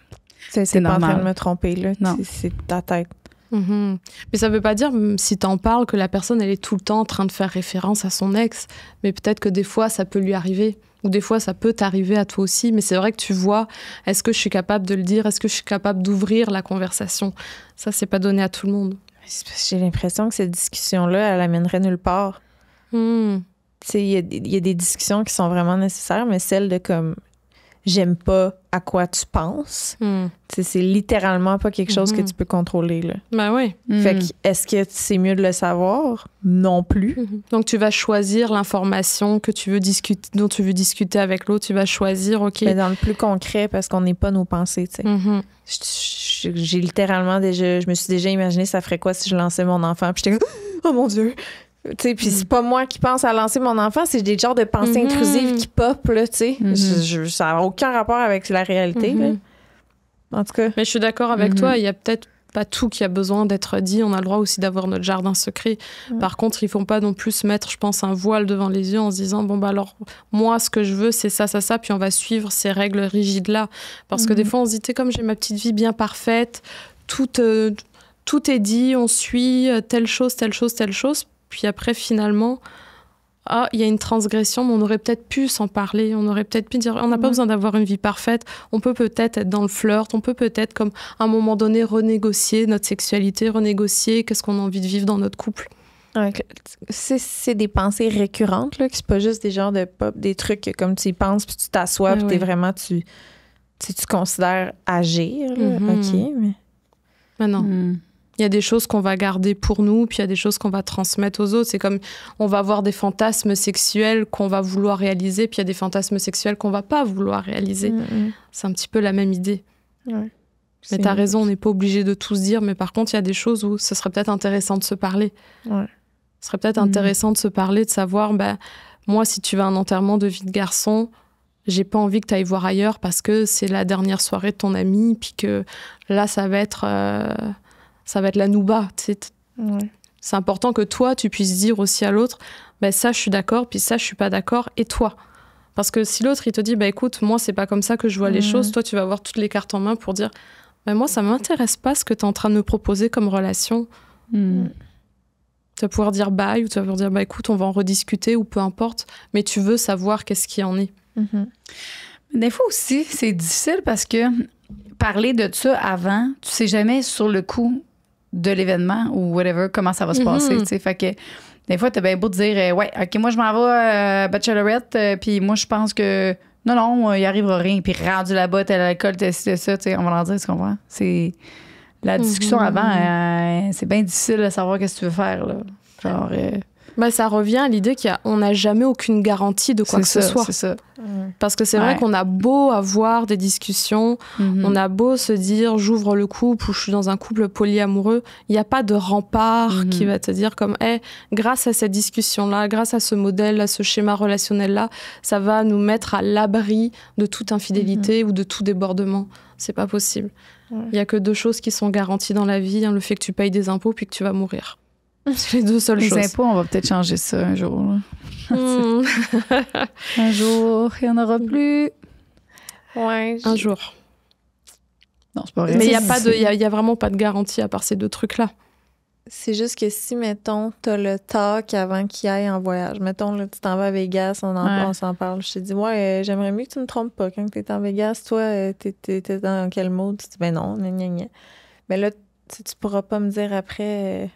c'est normal. pas en train de me tromper, là. Non. C'est ta tête. Mais ça veut pas dire, si t'en parles, que la personne, elle est tout le temps en train de faire référence à son ex. Mais peut-être que des fois, ça peut lui arriver. Ou des fois, ça peut t'arriver à toi aussi. Mais c'est vrai que tu vois, est-ce que je suis capable de le dire? Est-ce que je suis capable d'ouvrir la conversation? Ça, c'est pas donné à tout le monde. J'ai l'impression que cette discussion-là, elle amènerait nulle part. Il y a des discussions qui sont vraiment nécessaires, mais celle de comme j'aime pas à quoi tu penses, c'est littéralement pas quelque chose que tu peux contrôler, là. Ben oui. Fait que est-ce que c'est mieux de le savoir? Non plus. Donc tu vas choisir l'information que tu veux discuter, dont tu veux discuter avec l'autre. Tu vas choisir, OK. Mais dans le plus concret, parce qu'on n'est pas nos pensées, tu sais. J'ai littéralement je me suis déjà imaginé ça ferait quoi si je lançais mon enfant, puis j'étais comme oh mon Dieu. Tu sais, puis c'est pas moi qui pense à lancer mon enfant, c'est des genres de pensées intrusives qui pop, là, tu sais. Ça n'a aucun rapport avec la réalité, là. En tout cas. Mais je suis d'accord avec toi, il y a peut-être pas tout qui a besoin d'être dit. On a le droit aussi d'avoir notre jardin secret. Par contre, il faut pas non plus se mettre, je pense, un voile devant les yeux en se disant, bon, bah alors, moi, ce que je veux, c'est ça, puis on va suivre ces règles rigides-là. Parce que des fois, on se dit, comme j'ai ma petite vie bien parfaite, tout est dit, on suit telle chose. Puis après, finalement, il y a une transgression, mais on aurait peut-être pu s'en parler. On aurait peut-être pu dire, on n'a pas besoin d'avoir une vie parfaite. On peut peut-être être dans le flirt. On peut peut-être, comme à un moment donné, renégocier notre sexualité, renégocier qu'est-ce qu'on a envie de vivre dans notre couple. Ouais, c'est des pensées récurrentes, là, que c'est pas juste des genres de pop, des trucs que comme tu y penses, puis tu t'assois, puis t'es vraiment, tu considères agir, là. OK, mais non. Il y a des choses qu'on va garder pour nous, puis il y a des choses qu'on va transmettre aux autres. C'est comme, on va avoir des fantasmes sexuels qu'on va vouloir réaliser, puis il y a des fantasmes sexuels qu'on va pas vouloir réaliser. C'est un petit peu la même idée. Ouais. Mais t'as raison, on n'est pas obligé de tout se dire, mais par contre, il y a des choses où ce serait peut-être intéressant de se parler. Ouais. Ce serait peut-être intéressant de se parler, de savoir, moi, si tu vas à un enterrement de vie de garçon, j'ai pas envie que tu ailles voir ailleurs parce que c'est la dernière soirée de ton ami, puis que là, ça va être la nouba. C'est important que toi, tu puisses dire aussi à l'autre, ça, je suis d'accord, puis ça, je suis pas d'accord, et toi? Parce que si l'autre, il te dit, écoute, moi, c'est pas comme ça que je vois les choses, toi, tu vas avoir toutes les cartes en main pour dire, moi, ça m'intéresse pas ce que tu es en train de me proposer comme relation. Tu vas pouvoir dire bye, ou tu vas pouvoir dire, écoute, on va en rediscuter, ou peu importe, mais tu veux savoir qu'est-ce qui en est. Des fois aussi, c'est difficile parce que parler de ça avant, tu sais jamais sur le coup de l'événement ou whatever, comment ça va se passer, tu sais. Fait que des fois, t'as bien beau te dire, ouais, OK, moi, je m'en vais bachelorette, puis moi, je pense que non, il arrivera rien. Puis rendu là-bas, t'as l'alcool, t'as ci, t'as ça, tu sais, on va leur dire, tu comprends? C'est la discussion avant, c'est bien difficile de savoir qu'est-ce que tu veux faire, là. Genre... ça revient à l'idée qu'on n'a jamais aucune garantie de quoi que ce soit. C'est ça. Parce que c'est vrai qu'on a beau avoir des discussions, on a beau se dire j'ouvre le couple ou je suis dans un couple polyamoureux, il n'y a pas de rempart qui va te dire comme grâce à cette discussion-là, grâce à ce modèle, à ce schéma relationnel-là, ça va nous mettre à l'abri de toute infidélité ou de tout débordement. C'est pas possible. Il n'y a que deux choses qui sont garanties dans la vie, le fait que tu payes des impôts puis que tu vas mourir. C'est les deux seules choses. Les impôts, on va peut-être changer ça un jour. Un jour, il n'y en aura plus. Ouais. Un jour. Non, c'est pas vrai. Mais il y a vraiment pas de garantie à part ces deux trucs-là. C'est juste que si, mettons, t'as le talk avant qu'il aille en voyage. Mettons, là, tu t'en vas à Vegas, on s'en parle. Je te dis, j'aimerais mieux que tu me trompes pas. Quand t'es en Vegas, toi, t'es dans quel mode? Tu dis, non, gna, gna, gna. Mais là, tu pourras pas me dire après...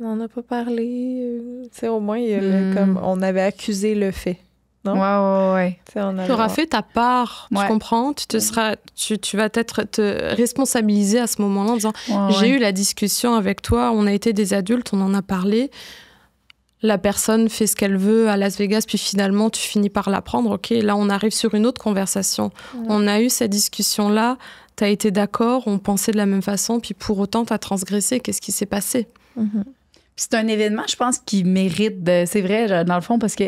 on n'en a pas parlé. Tu sais, au moins, il y a comme on avait accusé le fait. Non? Ouais. Tu auras fait ta part, tu comprends? Tu vas peut-être te responsabiliser à ce moment-là en disant j'ai eu la discussion avec toi, on a été des adultes, on en a parlé. La personne fait ce qu'elle veut à Las Vegas, puis finalement, tu finis par l'apprendre. OK, là, on arrive sur une autre conversation. On a eu cette discussion-là, tu as été d'accord, on pensait de la même façon, puis pour autant, tu as transgressé. Qu'est-ce qui s'est passé? C'est un événement, je pense, qui mérite c'est vrai, dans le fond, parce que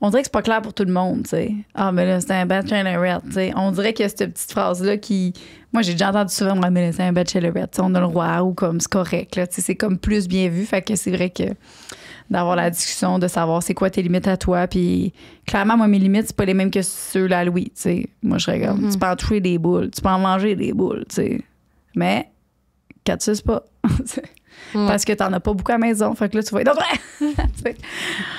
on dirait que c'est pas clair pour tout le monde, tu sais. Ah, mais là, c'est un bachelorette, tu sais. On dirait qu'il y a cette petite phrase-là qui... Moi, j'ai déjà entendu souvent, mais là, c'est un bachelorette, on a le droit, ou comme c'est correct, là, tu sais, c'est comme plus bien vu. Fait que c'est vrai que d'avoir la discussion, de savoir c'est quoi tes limites à toi, puis clairement, moi, mes limites, c'est pas les mêmes que ceux-là, Louis, tu sais. Moi, je regarde, tu peux en toucher des boules, tu peux en manger des boules, tu sais. Mais, quand tu sais pas... Parce que t'en as pas beaucoup à la maison. Fait que là, tu vas être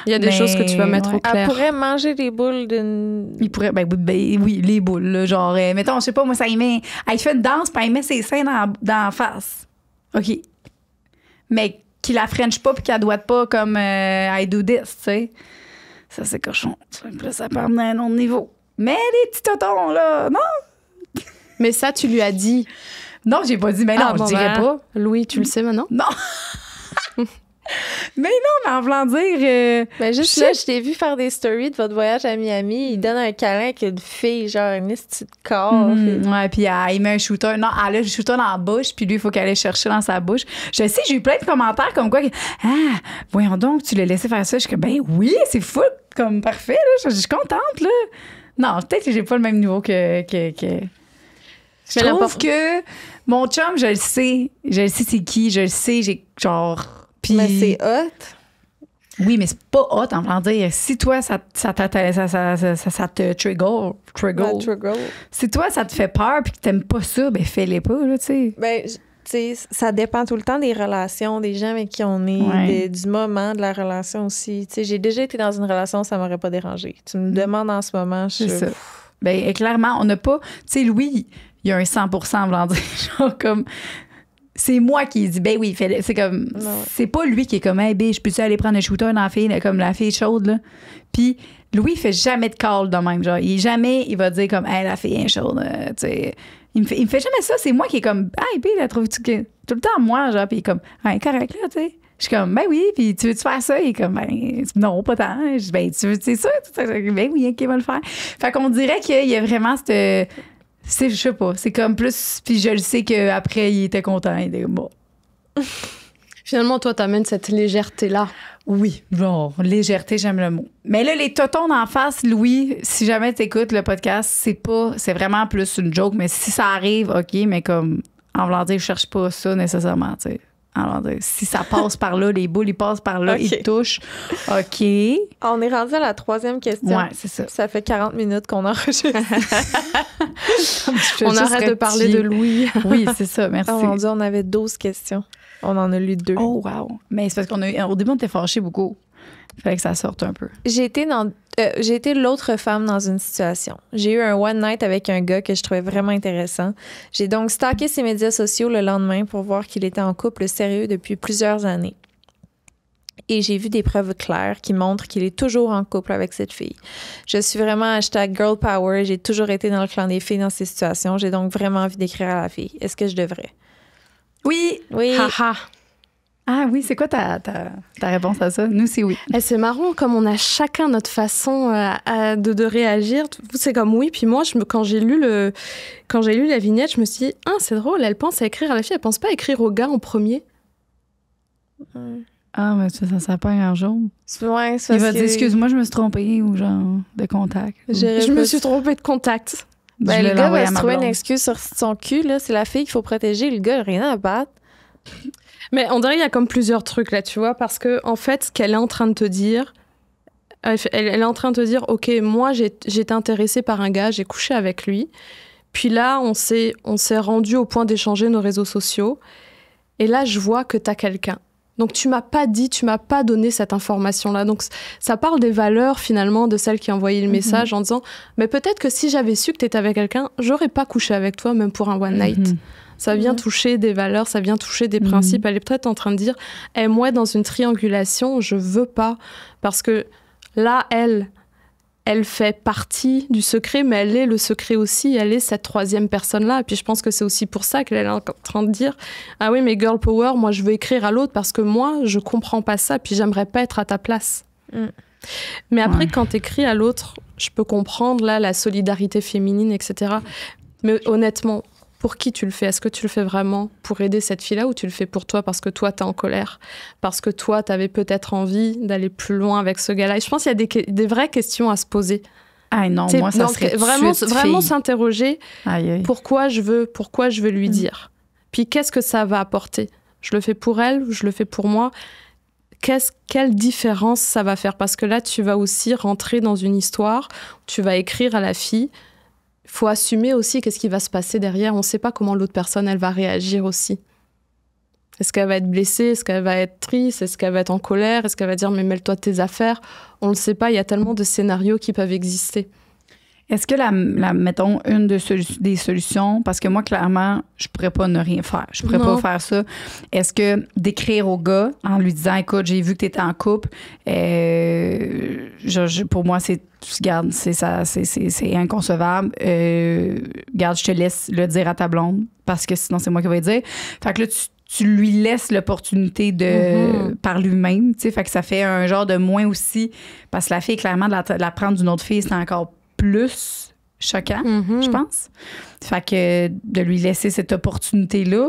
il y a des choses que tu vas mettre au clair. Elle pourrait manger des boules d'une... Il pourrait... oui, les boules. Là, genre, mettons, je sais pas, moi, ça y met... Elle fait une danse, puis elle met ses seins dans la face. OK. Mais qu'il la french pas, puis qu'elle doite pas comme I do this, tu sais. Ça, c'est cochon. Puis là, ça peut emmener à un autre niveau. Mais les petits totons, là, non! Mais ça, tu lui as dit... Non, j'ai pas dit, mais non, je dirais pas. Louis, tu le sais maintenant? Non. Mais non, mais en voulant dire... Ben juste là, je t'ai vu faire des stories de votre voyage à Miami. Il donne un câlin avec une fille, genre une petite corps. Ouais, puis il met un shooter. Non, elle a le shooter dans la bouche, puis lui, il faut qu'elle aille chercher dans sa bouche. Je sais, j'ai eu plein de commentaires comme quoi... Ah, voyons donc, tu l'as laissé faire ça. Je suis comme, ben oui, c'est fou, comme parfait, là. Je suis contente, là. Non, peut-être que j'ai pas le même niveau que... Je trouve que mon chum, je le sais c'est qui, je le sais, j'ai genre... Pis... Mais c'est hot. Oui, mais c'est pas hot en voulant dire. Si toi, ça te trigger. Si toi, ça te fait peur puis que t'aimes pas ça, ben fais-les pas, là, tu sais. Ben, tu sais, ça dépend tout le temps des relations, des gens avec qui on est, du moment de la relation aussi. Tu sais, j'ai déjà été dans une relation, ça m'aurait pas dérangé. Tu me demandes en ce moment, C'est ça. Ben, clairement, on n'a pas... Tu sais, Louis... Il y a un 100% en voulant dire, genre comme, c'est moi qui dis, ben oui, fais-le. C'est comme, c'est pas lui qui est comme, hey, ben, je peux-tu aller prendre un shooter dans la fille, comme la fille chaude, là. Puis, Louis, il fait jamais de call de même, genre, il va dire comme, hey, la fille est chaude, tu sais. Il me fait jamais ça, c'est moi qui est comme, hey, ben, la trouves-tu que, tout le temps, moi, genre, puis il est comme, hey, correct, là, tu sais. Je suis comme, ben oui, puis tu veux-tu faire ça? Il est comme, ben non, pas tant. Je dis, ben, tu veux, c'est ça? Ben oui, OK, va le faire. Fait qu'on dirait qu'il y a vraiment cette... je sais pas, c'est comme plus... Puis je le sais qu'après, il était content. Il était bon. Finalement, toi, t'amènes cette légèreté-là. Oui, genre, légèreté, j'aime le mot. Mais là, les totons d'en face, Louis, si jamais t'écoutes le podcast, c'est vraiment plus une joke. Mais si ça arrive, OK, mais comme, en voulant dire, je cherche pas ça nécessairement, tu sais. Alors, si ça passe par là, les boules, ils passent par là, ils touchent. OK. On est rendu à la 3e question. Ouais, c'est ça. Ça fait 40 minutes qu'on enregistre. On arrête de parler de Louis. Oui, c'est ça, merci. Oh mon Dieu, on avait 12 questions. On en a lu 2. Oh, wow. Mais c'est parce qu'au début, on était fâchés beaucoup. Il fallait que ça sorte un peu. J'ai été l'autre femme dans une situation. J'ai eu un one night avec un gars que je trouvais vraiment intéressant. J'ai donc stalké ses médias sociaux le lendemain pour voir qu'il était en couple sérieux depuis plusieurs années. Et j'ai vu des preuves claires qui montrent qu'il est toujours en couple avec cette fille. Je suis vraiment #girl power. J'ai toujours été dans le clan des filles dans ces situations. J'ai donc vraiment envie d'écrire à la fille. Est-ce que je devrais? Oui. Haha. Ah oui, c'est quoi ta réponse à ça? Nous, c'est oui. C'est marrant, comme on a chacun notre façon de réagir. Vous, c'est comme oui. Puis moi, quand j'ai lu la vignette, je me suis dit, c'est drôle, elle pense à écrire à la fille, elle pense pas à écrire au gars en premier. Ah, mais ça pas un jour. Ouais, il va dire, excuse-moi, je me suis trompée ou genre de contact. Je me suis trompée de contact. Ben, le gars va se trouver une excuse sur son cul, là. C'est la fille qu'il faut protéger. Le gars, rien à battre. Mais on dirait qu'il y a comme plusieurs trucs là, tu vois, parce que en fait, ce qu'elle est en train de te dire, elle est en train de te dire, OK, moi, j'ai été intéressée par un gars, j'ai couché avec lui. Puis là, on s'est rendu au point d'échanger nos réseaux sociaux. Et là, je vois que t'as quelqu'un. Donc, tu m'as pas dit, tu m'as pas donné cette information-là. Donc, ça parle des valeurs, finalement, de celle qui a envoyé le message en disant « Mais peut-être que si j'avais su que tu étais avec quelqu'un, j'aurais pas couché avec toi, même pour un one night. » Ça vient toucher des valeurs, ça vient toucher des principes. Elle est peut-être en train de dire « moi, dans une triangulation, je veux pas. » Parce que là, elle fait partie du secret, mais elle est le secret aussi. Elle est cette troisième personne-là. Et puis, je pense que c'est aussi pour ça qu'elle est en train de dire « Ah oui, mais girl power, moi, je veux écrire à l'autre parce que moi, je comprends pas ça, puis j'aimerais pas être à ta place. Mais après, quand t'écris à l'autre, je peux comprendre, là, la solidarité féminine, etc. Mais honnêtement, pour qui tu le fais? Est-ce que tu le fais vraiment pour aider cette fille-là ou tu le fais pour toi parce que toi, t'es en colère? Parce que toi, t'avais peut-être envie d'aller plus loin avec ce gars-là? Et je pense qu'il y a des vraies questions à se poser. Ah non, moi, ça serait vraiment s'interroger pourquoi je veux lui dire. Puis qu'est-ce que ça va apporter? Je le fais pour elle ou je le fais pour moi? Quelle différence ça va faire? Parce que là, tu vas aussi rentrer dans une histoire, tu vas écrire à la fille. Il faut assumer aussi qu'est-ce qui va se passer derrière. On ne sait pas comment l'autre personne, elle va réagir aussi. Est-ce qu'elle va être blessée? Est-ce qu'elle va être triste? Est-ce qu'elle va être en colère? Est-ce qu'elle va dire « mais mêle-toi de tes affaires ?» On ne le sait pas, il y a tellement de scénarios qui peuvent exister. Est-ce que, mettons, une des solutions, parce que moi, clairement, je pourrais pas ne rien faire. Je pourrais pas faire ça. Est-ce que d'écrire au gars en lui disant, écoute, j'ai vu que tu étais en couple, pour moi, c'est inconcevable. Garde, je te laisse le dire à ta blonde, parce que sinon, c'est moi qui vais dire. Fait que là, tu lui laisses l'opportunité de par lui-même, tu sais, fait que ça fait un genre de moins aussi, parce que la fille, clairement, de la prendre d'une autre fille, c'est encore plus choquant, je pense. Fait que de lui laisser cette opportunité-là,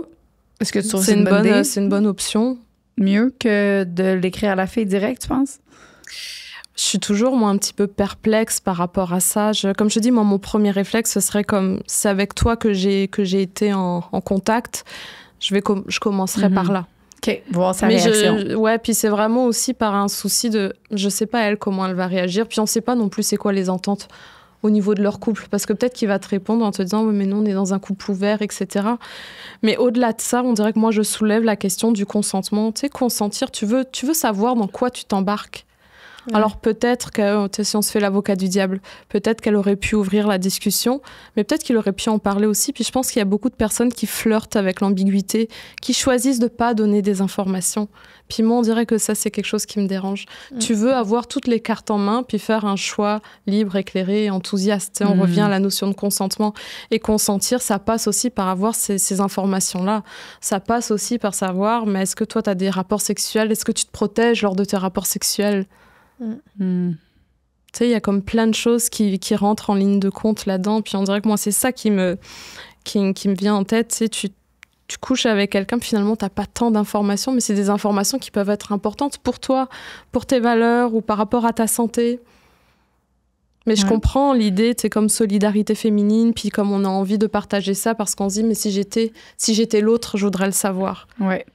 est-ce que tu trouves que c'est une bonne idée? C'est une bonne option. Mieux que de l'écrire à la fille direct, tu penses? Je suis toujours, moi, un petit peu perplexe par rapport à ça. Comme je te dis, moi, mon premier réflexe, ce serait comme, c'est avec toi que j'ai été en contact, je commencerai par là. OK, voir sa réaction. Ouais, puis c'est vraiment aussi par un souci de... Je sais pas, elle, comment elle va réagir. Puis on sait pas non plus c'est quoi les ententes au niveau de leur couple. Parce que peut-être qu'il va te répondre en te disant « Oui, mais non, on est dans un couple ouvert, etc. » Mais au-delà de ça, on dirait que moi, je soulève la question du consentement. Tu sais, consentir, tu veux savoir dans quoi tu t'embarques. Alors peut-être que, si on se fait l'avocat du diable, peut-être qu'elle aurait pu ouvrir la discussion, mais peut-être qu'il aurait pu en parler aussi. Puis je pense qu'il y a beaucoup de personnes qui flirtent avec l'ambiguïté, qui choisissent de pas donner des informations. Puis moi, on dirait que ça, c'est quelque chose qui me dérange. Tu veux avoir toutes les cartes en main, puis faire un choix libre, éclairé et enthousiaste. On revient à la notion de consentement. Et consentir, ça passe aussi par avoir ces informations-là. Ça passe aussi par savoir, mais est-ce que toi, tu as des rapports sexuels? Est-ce que tu te protèges lors de tes rapports sexuels? Tu sais, il y a comme plein de choses qui rentrent en ligne de compte là-dedans. Puis on dirait que moi, c'est ça qui me vient en tête. Tu sais, tu couches avec quelqu'un, puis finalement, t'as pas tant d'informations, mais c'est des informations qui peuvent être importantes pour toi, pour tes valeurs ou par rapport à ta santé. Mais je comprends l'idée, tu sais, comme solidarité féminine, puis comme on a envie de partager ça parce qu'on se dit, mais si j'étais l'autre, je voudrais le savoir. Ouais.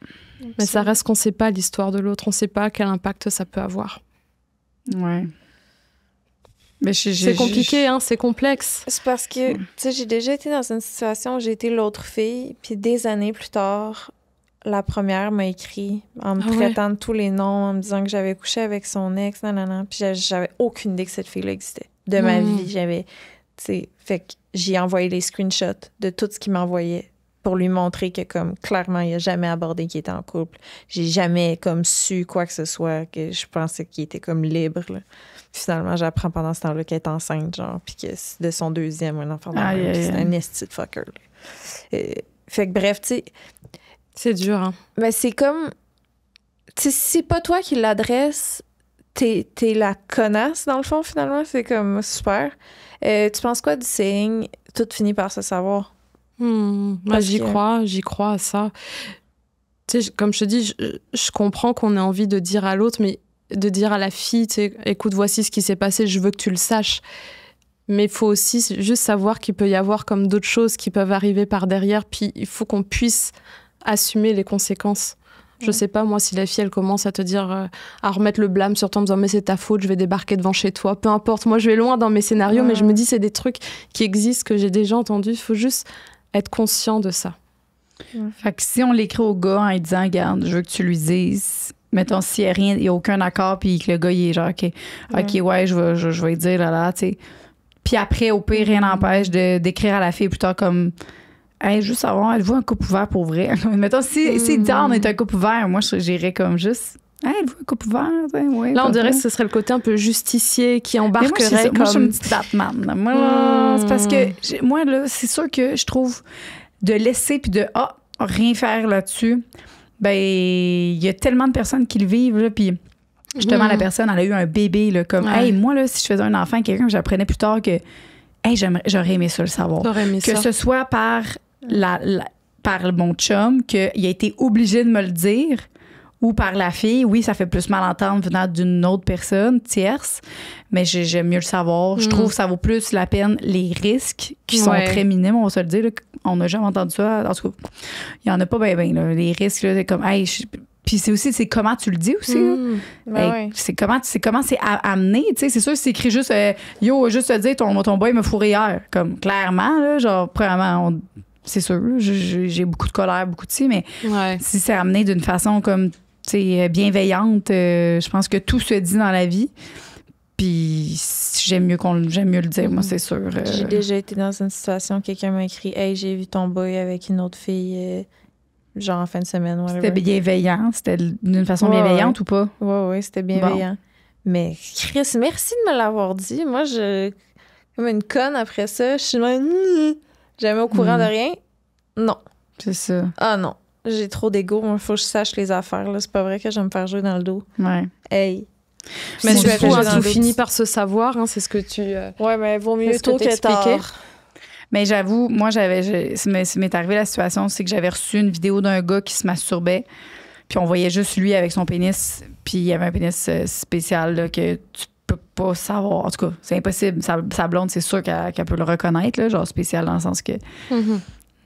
Mais ça reste qu'on sait pas l'histoire de l'autre, on sait pas quel impact ça peut avoir. Ouais. Mais c'est compliqué, hein, c'est complexe. C'est parce que, tu sais, j'ai déjà été dans une situation où j'ai été l'autre fille, puis des années plus tard, la première m'a écrit en me traitant de tous les noms, en me disant que j'avais couché avec son ex, nanana, puis j'avais aucune idée que cette fille-là existait. De ma vie, j'avais, tu sais, fait que j'ai envoyé les screenshots de tout ce qu'il m'envoyait pour lui montrer que, comme, clairement, il a jamais abordé qu'il était en couple. J'ai jamais, comme, su quoi que ce soit, que je pensais qu'il était, comme, libre, là. Finalement, j'apprends pendant ce temps-là qu'elle est enceinte, genre, puis que c'est de son deuxième, un enfant de c'est un esti de fucker, là. Fait que, bref, tu sais... C'est dur, hein. Ben, c'est comme... Tu sais, si c'est pas toi qui l'adresse, t'es la connasse, dans le fond, finalement. C'est comme super. Tu penses quoi du saying « tout finit par se savoir » ? Moi, j'y crois à ça. Tu sais, comme je te dis, je comprends qu'on ait envie de dire à l'autre, mais de dire à la fille, tu sais, écoute, voici ce qui s'est passé, je veux que tu le saches. Mais il faut aussi juste savoir qu'il peut y avoir comme d'autres choses qui peuvent arriver par derrière, puis il faut qu'on puisse assumer les conséquences. Je sais pas, moi, si la fille, elle commence à te dire, à remettre le blâme sur toi en me disant, mais c'est ta faute, je vais débarquer devant chez toi. Peu importe, moi, je vais loin dans mes scénarios, mais je me dis, c'est des trucs qui existent, que j'ai déjà entendus. Il faut juste être conscient de ça. Fait que si on l'écrit au gars en lui disant, regarde, je veux que tu lui dises, mettons, s'il n'y a aucun accord, puis que le gars, il est genre, OK, ouais, je vais lui dire, là, tu sais. Puis après, au pire, rien n'empêche d'écrire à la fille plus tard comme, hey, juste savoir, êtes-vous un couple ouvert pour vrai? Mettons, si dit, on est un couple ouvert, moi, j'irais comme juste, hey, êtes-vous un couple ouvert? Ouais, là, on dirait que ce serait le côté un peu justicier qui embarquerait comme... Moi, je suis une petite Batman. Moi, là, c'est parce que, moi, là, c'est sûr que je trouve de laisser puis de, rien faire là-dessus, ben, il y a tellement de personnes qui le vivent, là, puis justement, la personne, elle a eu un bébé, là, comme, hey, moi, là, si je faisais un enfant à quelqu'un, j'apprenais plus tard que, hey, j'aurais aimé ça le savoir. Que ce soit par par mon chum, qu'il a été obligé de me le dire, ou par la fille. Oui, ça fait plus mal entendre venant d'une autre personne tierce, mais j'aime mieux le savoir. Je trouve que ça vaut plus la peine les risques qui sont très minimes, on va se le dire. Là, on n'a jamais entendu ça. En tout cas, il n'y en a pas bien. Les risques, là, c'est comme, hey, puis c'est comment tu le dis aussi. C'est comment c'est amené. Tu sais, c'est sûr, c'est écrit juste, yo, juste te dire, ton boy me fourré hier. Comme, clairement, là, genre, premièrement, c'est sûr, j'ai beaucoup de colère, beaucoup de mais si c'est amené d'une façon comme, tu sais, bienveillante, je pense que tout se dit dans la vie. Puis j'aime mieux le dire, moi, c'est sûr. J'ai déjà été dans une situation où quelqu'un m'a écrit « Hey, j'ai vu ton boy avec une autre fille, genre en fin de semaine. » C'était bienveillant? C'était d'une façon bienveillante ou pas? Oui, c'était bienveillant. Bon. Mais Chris, merci de me l'avoir dit. Moi, comme une conne après ça, je suis jamais au courant de rien. Non. C'est ça. Ah non. J'ai trop d'ego. Il faut que je sache les affaires. Là. C'est pas vrai que je vais me faire jouer dans le dos. Ouais. Hey. Mais du coup, tout finit par se savoir. Hein, c'est ce que tu... Ouais, mais vaut mieux tôt que tard. Mais j'avoue, moi, m'est arrivé la situation, c'est que j'avais reçu une vidéo d'un gars qui se masturbait. Puis on voyait juste lui avec son pénis. Puis il y avait un pénis spécial là, que tu peux pas savoir. En tout cas, c'est impossible. Sa blonde, c'est sûr qu'elle peut le reconnaître, là, genre spécial dans le sens que...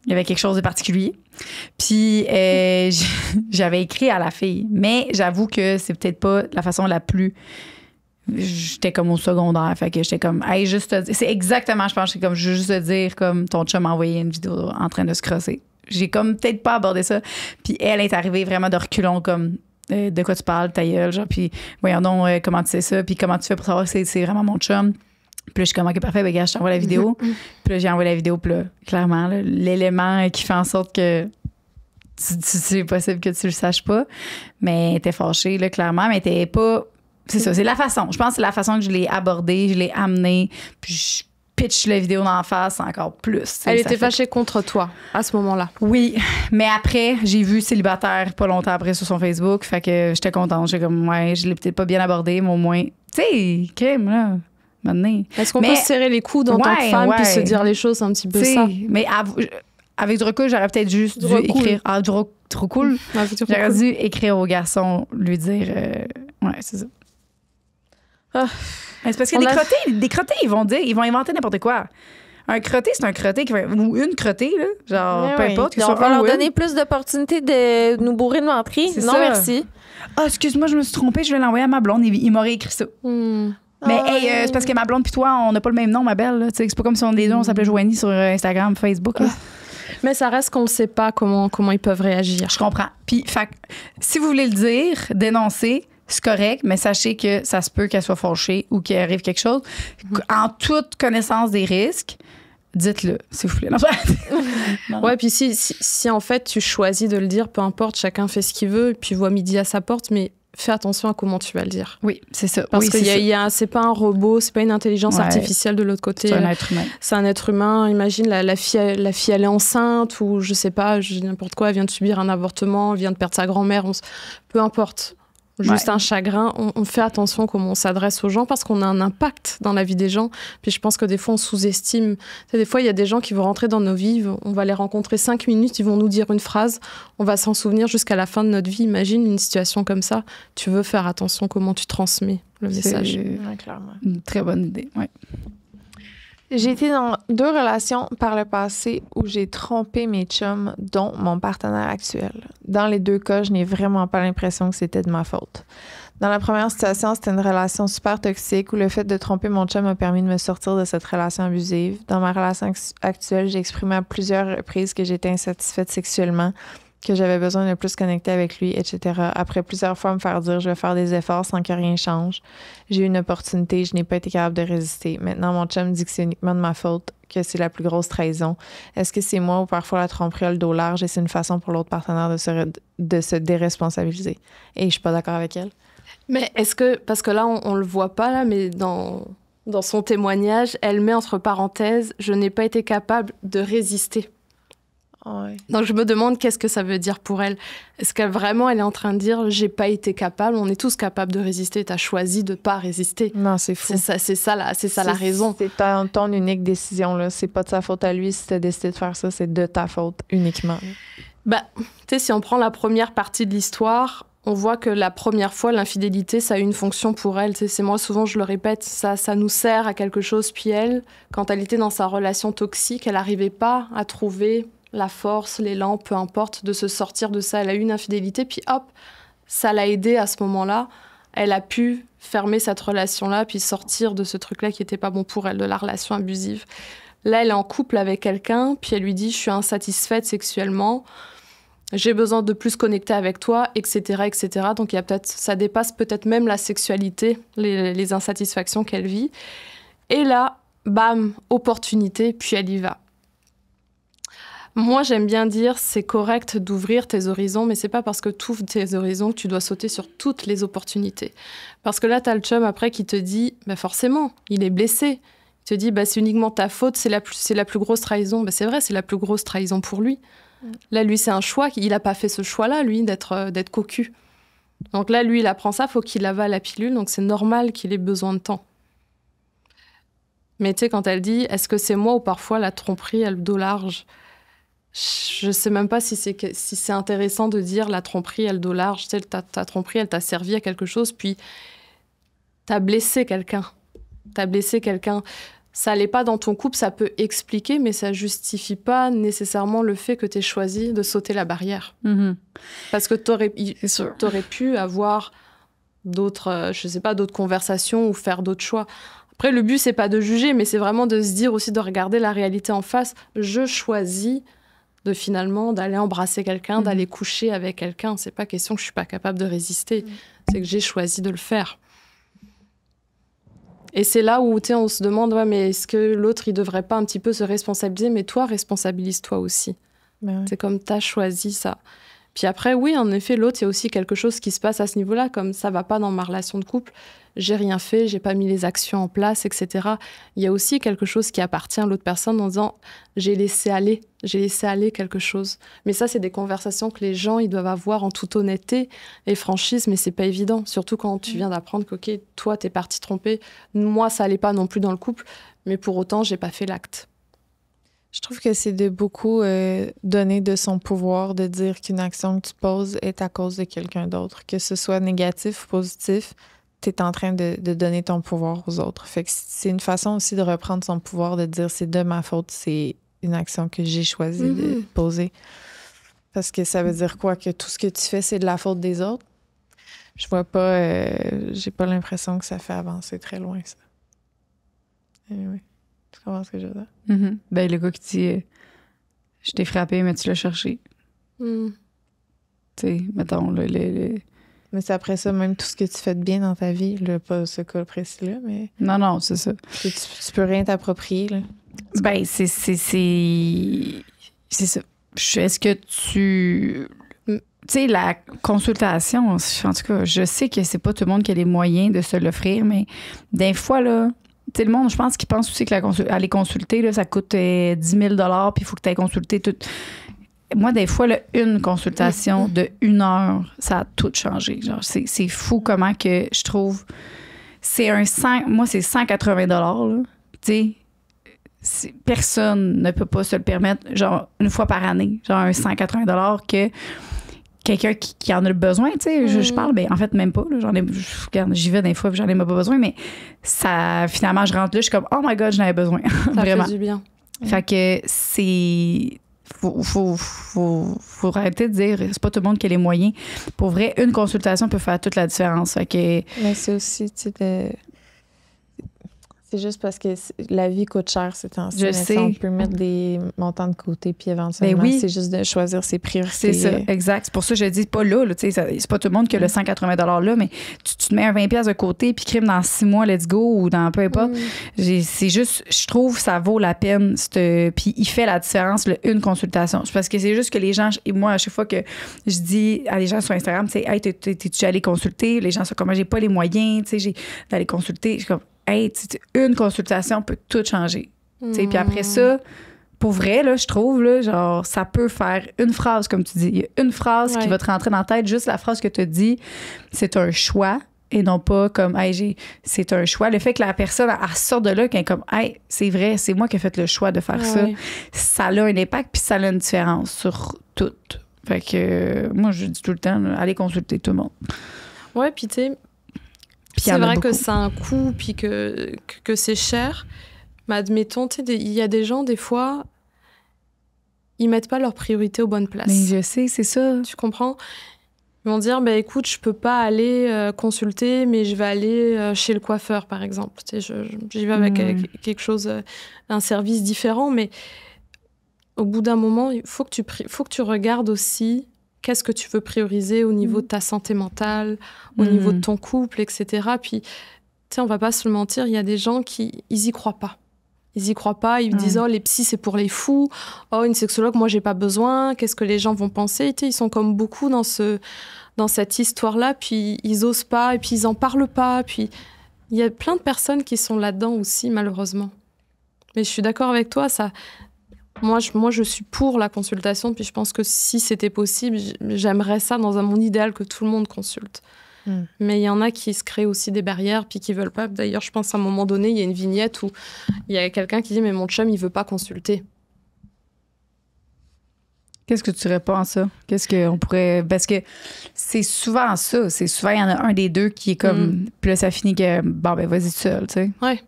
Il y avait quelque chose de particulier. Puis, j'avais écrit à la fille. Mais j'avoue que c'est peut-être pas la façon la plus... J'étais comme au secondaire. Fait que j'étais comme, hey, juste te dire... C'est exactement, je pense, c'est comme, juste te dire, comme ton chum m'a envoyé une vidéo en train de se crosser. J'ai comme peut-être pas abordé ça. Puis elle est arrivée vraiment de reculons, comme, de quoi tu parles, ta gueule, genre, puis voyons donc, comment tu sais ça, puis comment tu fais pour savoir que c'est vraiment mon chum. Puis là, je suis comme, OK, parfait, ben, gars, je t'envoie la vidéo. Puis là, j'ai envoyé la vidéo, puis là, clairement, là, l'élément qui fait en sorte que c'est possible que tu le saches pas. Mais elle était fâchée, là, clairement, mais elle était pas... C'est ça, c'est la façon. Je pense que c'est la façon que je l'ai abordée, je l'ai amenée, puis je pitch la vidéo d'en face encore plus. Elle était fâchée contre toi, à ce moment-là. Oui, mais après, j'ai vu célibataire pas longtemps après sur son Facebook, fait que j'étais contente. J'étais comme, ouais, je l'ai peut-être pas bien abordé, mais au moins... Tu sais, crème, là... Est-ce qu'on peut se serrer les coudes en tant que femme puis se dire les choses un petit peu ça? Mais avec du recul, j'aurais peut-être juste dû écrire... Ah, trop cool. J'aurais dû écrire au garçon, lui dire... ouais, c'est ça. C'est parce que des crottés, ils vont inventer n'importe quoi. Un crotté, c'est un crotté ou une crottée, là. Genre, peu importe. On va leur donner plus d'opportunités de nous bourrer de menterie. Non, ça. Merci. Ah, excuse-moi, je me suis trompée, je vais l'envoyer à ma blonde. Il m'aurait écrit ça. Mais c'est parce que ma blonde puis toi, on n'a pas le même nom, ma belle. C'est pas comme si on s'appelait Joanie sur Instagram, Facebook. Là. Mais ça reste qu'on ne sait pas comment ils peuvent réagir. Je comprends. Puis, si vous voulez le dire, dénoncer, c'est correct, mais sachez que ça se peut qu'elle soit fâchée ou qu'il arrive quelque chose. En toute connaissance des risques, dites-le, s'il vous plaît. Non. Ouais, puis si en fait tu choisis de le dire, peu importe, chacun fait ce qu'il veut, et puis voit midi à sa porte, mais fais attention à comment tu vas le dire. Oui, c'est ça. Parce que c'est pas un robot, c'est pas une intelligence artificielle de l'autre côté. C'est un être humain. C'est un être humain. Imagine la fille, elle est enceinte ou je sais pas, n'importe quoi, elle vient de subir un avortement, elle vient de perdre sa grand-mère. Peu importe. Juste un chagrin. On fait attention à comment on s'adresse aux gens parce qu'on a un impact dans la vie des gens. Puis je pense que des fois, on sous-estime. Des fois, il y a des gens qui vont rentrer dans nos vies. On va les rencontrer 5 minutes, ils vont nous dire une phrase. On va s'en souvenir jusqu'à la fin de notre vie. Imagine une situation comme ça. Tu veux faire attention comment tu transmets le message. Ouais, clairement. Une très bonne idée, oui. J'ai été dans 2 relations par le passé où j'ai trompé mes chums, dont mon partenaire actuel. Dans les 2 cas, je n'ai vraiment pas l'impression que c'était de ma faute. Dans la première situation, c'était une relation super toxique où le fait de tromper mon chum m'a permis de me sortir de cette relation abusive. Dans ma relation actuelle, j'ai exprimé à plusieurs reprises que j'étais insatisfaite sexuellement, que j'avais besoin de plus connecter avec lui, etc. Après plusieurs fois me faire dire je vais faire des efforts sans que rien change. J'ai eu une opportunité, je n'ai pas été capable de résister. Maintenant, mon chum dit que c'est uniquement de ma faute, que c'est la plus grosse trahison. Est-ce que c'est moi ou parfois la tromperie a le dos large et c'est une façon pour l'autre partenaire de se déresponsabiliser? Et je suis pas d'accord avec elle. Mais est-ce que, parce que là, on le voit pas, là, mais dans son témoignage, elle met entre parenthèses « Je n'ai pas été capable de résister ». Ouais. Donc, je me demande qu'est-ce que ça veut dire pour elle. Est-ce qu'elle vraiment, elle est en train de dire « J'ai pas été capable ». On est tous capables de résister. Tu as choisi de pas résister. Non, c'est fou. C'est ça la raison. C'est ton unique décision, là. C'est pas de sa faute à lui si tu as décidé de faire ça. C'est de ta faute uniquement. Bah, tu sais, si on prend la première partie de l'histoire, on voit que la première fois, l'infidélité, ça a eu une fonction pour elle. Tu sais, c'est moi, souvent, je le répète, ça nous sert à quelque chose. Puis elle, quand elle était dans sa relation toxique, elle n'arrivait pas à trouver la force, l'élan, peu importe, de se sortir de ça. Elle a eu une infidélité, puis hop, ça l'a aidée à ce moment-là. Elle a pu fermer cette relation-là, puis sortir de ce truc-là qui n'était pas bon pour elle, de la relation abusive. Là, elle est en couple avec quelqu'un, puis elle lui dit « Je suis insatisfaite sexuellement, j'ai besoin de plus connecter avec toi, etc. etc. » Donc, ça dépasse peut-être même la sexualité, les insatisfactions qu'elle vit. Et là, bam, opportunité, puis elle y va. Moi, j'aime bien dire, c'est correct d'ouvrir tes horizons, mais c'est pas parce que tu ouvres tes horizons que tu dois sauter sur toutes les opportunités. Parce que là, t'as le chum après qui te dit, bah forcément, il est blessé. Il te dit, bah c'est uniquement ta faute, c'est la plus grosse trahison. Bah c'est vrai, c'est la plus grosse trahison pour lui. Là, lui, c'est un choix. Il a pas fait ce choix-là, lui, d'être cocu. Donc là, lui, il apprend ça, faut qu'il avale la pilule, donc c'est normal qu'il ait besoin de temps. Mais tu sais, quand elle dit, est-ce que c'est moi ou parfois la tromperie a le dos large? Je sais même pas si c'est intéressant de dire la tromperie a le dos large. Tu sais, ta tromperie, elle t'a servi à quelque chose, puis t'as blessé quelqu'un. Ça allait pas dans ton couple, ça peut expliquer, mais ça justifie pas nécessairement le fait que t'aies choisi de sauter la barrière. Mm-hmm. Parce que t'aurais pu avoir d'autres conversations ou faire d'autres choix. Après, le but, c'est pas de juger, mais c'est vraiment de se dire aussi, de regarder la réalité en face. Je choisis de finalement d'aller embrasser quelqu'un, d'aller coucher avec quelqu'un. C'est pas question que je suis pas capable de résister. C'est que j'ai choisi de le faire. Et c'est là où, tu sais, on se demande, ouais, mais est-ce que l'autre, il devrait pas un petit peu se responsabiliser? Mais toi, responsabilise-toi aussi. Ben oui. C'est comme t'as choisi ça. Puis après, oui, en effet, l'autre, il y a aussi quelque chose qui se passe à ce niveau-là, comme ça va pas dans ma relation de couple, j'ai rien fait, j'ai pas mis les actions en place, etc. Il y a aussi quelque chose qui appartient à l'autre personne en disant j'ai laissé aller quelque chose. Mais ça, c'est des conversations que les gens, ils doivent avoir en toute honnêteté et franchise, mais c'est pas évident. Surtout quand tu viens d'apprendre que, OK, toi, t'es parti tromper. Moi, ça allait pas non plus dans le couple, mais pour autant, j'ai pas fait l'acte. Je trouve que c'est de beaucoup donner de son pouvoir, de dire qu'une action que tu poses est à cause de quelqu'un d'autre. Que ce soit négatif ou positif, tu es en train de donner ton pouvoir aux autres. Fait que c'est une façon aussi de reprendre son pouvoir, de dire c'est de ma faute, c'est une action que j'ai choisi de poser. Parce que ça veut dire quoi? Que tout ce que tu fais, c'est de la faute des autres? Je vois pas... j'ai pas l'impression que ça fait avancer très loin, ça. Anyway. Tu comprends ce que je veux dire? Mm-hmm. Ben, le gars qui dit je t'ai frappé, mais tu l'as cherché. Tu sais, mettons, Mais c'est après ça, même tout ce que tu fais de bien dans ta vie, là, pas ce cas précis-là, mais... Non, c'est ça. Tu peux rien t'approprier, là. Ben, c'est ça. Est-ce que tu... Tu sais, la consultation, en tout cas, je sais que c'est pas tout le monde qui a les moyens de se l'offrir, mais des fois, là... Tu sais, le monde, je pense qu'il pense aussi que aller consulter, là, ça coûte 10 000 $, puis il faut que tu ailles consulter tout. Moi, des fois, là, une consultation de 1 heure, ça a tout changé. Genre, c'est fou comment que je trouve... Moi, c'est 180 $, là. Tu sais, personne ne peut pas se le permettre, genre, une fois par année. Genre, un 180 $ que... quelqu'un qui en a besoin, tu sais, je parle, ben en fait, même pas. Là, j'y vais des fois, j'en ai même pas besoin, mais ça, finalement, je rentre là, je suis comme, oh my God, j'en avais besoin. Ça Vraiment. fait du bien. Fait que faut arrêter de dire c'est pas tout le monde qui a les moyens. Pour vrai, une consultation peut faire toute la différence. Fait que... Mais c'est aussi, tu sais, c'est juste parce que la vie coûte cher ces temps-ci. Je sais. On peut mettre des montants de côté, puis éventuellement, c'est juste de choisir ses priorités. C'est ça, exact. C'est pour ça que je dis pas là tu sais, c'est pas tout le monde qui a le 180 $ là, mais tu te mets un 20$ de côté, puis crime dans 6 mois, let's go, ou dans peu importe. C'est juste, je trouve ça vaut la peine. Puis il fait la différence, une consultation. Parce que c'est juste que les gens, et moi, à chaque fois que je dis à les gens sur Instagram, tu sais, hey, t'es-tu allé consulter? Les gens sont comme, j'ai pas les moyens, tu sais, d'aller consulter. Je suis comme, hey, une consultation peut tout changer. Puis après ça, pour vrai, là, je trouve, là, genre, ça peut faire une phrase, comme tu dis. Il y a une phrase qui va te rentrer dans la tête, juste la phrase que tu as dit, c'est un choix et non pas comme, hey, c'est un choix. Le fait que la personne, elle sorte de là, qu'elle est comme, hey, c'est vrai, c'est moi qui ai fait le choix de faire ça a un impact, puis ça a une différence sur tout. Fait que moi, je dis tout le temps, allez consulter tout le monde. Ouais, puis tu sais, c'est vrai que ça a un coût, puis que c'est cher. Mais admettons, tu sais, il y a des gens, des fois, ils mettent pas leurs priorités aux bonnes places. Mais je sais, c'est ça. Tu comprends? Ils vont dire, écoute, je peux pas aller consulter, mais je vais aller chez le coiffeur, par exemple. Tu sais, j'y vais avec quelque chose, un service différent, mais au bout d'un moment, il faut que tu regardes aussi qu'est-ce que tu veux prioriser au niveau de ta santé mentale, au niveau de ton couple, etc. Puis, tu sais, on va pas se le mentir, il y a des gens qui, ils y croient pas. Ils y croient pas, ils disent, oh, les psys, c'est pour les fous. Oh, une sexologue, moi, j'ai pas besoin. Qu'est-ce que les gens vont penser? Tu sais, ils sont comme beaucoup dans cette histoire-là, puis ils osent pas, et puis ils en parlent pas. Puis, il y a plein de personnes qui sont là-dedans aussi, malheureusement. Mais je suis d'accord avec toi, ça... Moi, je suis pour la consultation, puis je pense que si c'était possible, j'aimerais ça dans mon idéal que tout le monde consulte. Mais il y en a qui se créent aussi des barrières, puis qui veulent pas. D'ailleurs, je pense à un moment donné, il y a une vignette où il y a quelqu'un qui dit « Mais mon chum, il veut pas consulter. » Qu'est-ce que tu réponds à ça? Qu'est-ce qu'on pourrait... Parce que c'est souvent ça. C'est souvent, il y en a un des deux qui est comme... Puis là, ça finit que, vas-y seul, tu sais. Ouais.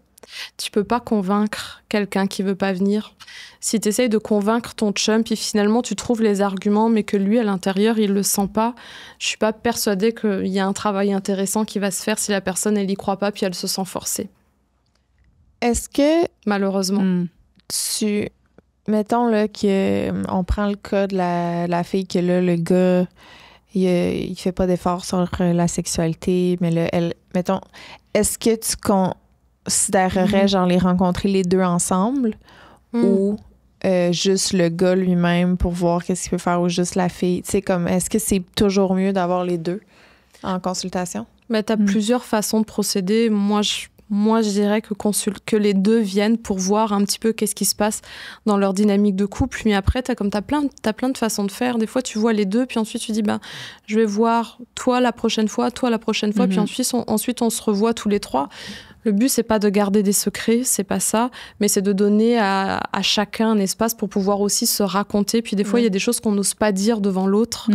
Tu peux pas convaincre quelqu'un qui veut pas venir. Si tu essayes de convaincre ton chum, puis finalement tu trouves les arguments, mais que lui, à l'intérieur, il le sent pas, je suis pas persuadée qu'il y a un travail intéressant qui va se faire si la personne, elle y croit pas, puis elle se sent forcée. Est-ce que... Malheureusement. Mettons là, qu'on prend le cas de la fille que là, le gars, il fait pas d'efforts sur la sexualité, mais là, mettons, est-ce que tu considérerais genre les rencontrer les deux ensemble ou juste le gars lui-même pour voir qu'est-ce qu'il peut faire ou juste la fille? Tu sais, comme, est-ce que c'est toujours mieux d'avoir les deux en consultation? Mais tu as plusieurs façons de procéder. Moi, je dirais que les deux viennent pour voir un petit peu qu'est-ce qui se passe dans leur dynamique de couple. Mais après, t'as plein de façons de faire. Des fois, tu vois les deux, puis ensuite, tu dis, je vais voir toi la prochaine fois, puis ensuite, on se revoit tous les trois. Le but, c'est pas de garder des secrets, c'est pas ça, mais c'est de donner à chacun un espace pour pouvoir aussi se raconter. Puis des fois, il y a des choses qu'on n'ose pas dire devant l'autre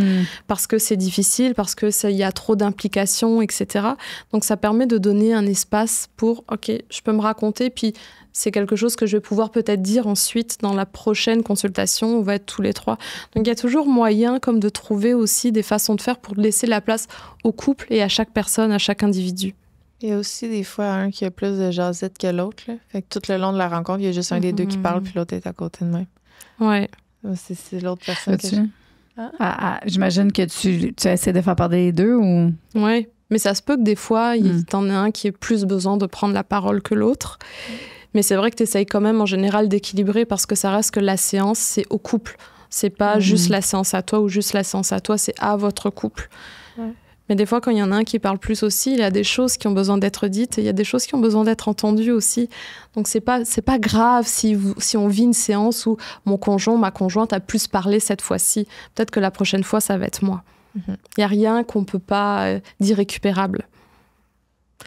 parce que c'est difficile, parce que il y a trop d'implications, etc. Donc, ça permet de donner un espace pour, OK, je peux me raconter, puis c'est quelque chose que je vais pouvoir peut-être dire ensuite dans la prochaine consultation, on va être tous les trois. Donc, il y a toujours moyen comme de trouver aussi des façons de faire pour laisser la place au couple et à chaque personne, à chaque individu. Il y a aussi des fois un qui a plus de jasette que l'autre. Là. Fait que tout le long de la rencontre, il y a juste un des deux qui parle, puis l'autre est à côté de même. Ouais. C'est l'autre personne j'imagine que tu essaies de faire parler les deux ou... Oui, mais ça se peut que des fois, t'en as un qui ait plus besoin de prendre la parole que l'autre. Mais c'est vrai que tu essayes quand même en général d'équilibrer parce que ça reste que la séance, c'est au couple. C'est pas juste la séance à toi ou juste la séance à toi, c'est à votre couple. Ouais. Mais des fois, quand il y en a un qui parle plus aussi, il y a des choses qui ont besoin d'être dites et il y a des choses qui ont besoin d'être entendues aussi. Donc, c'est pas grave si on vit une séance où mon conjoint, ma conjointe a plus parlé cette fois-ci. Peut-être que la prochaine fois, ça va être moi. Il n'y a rien qu'on peut pas d'irrécupérable.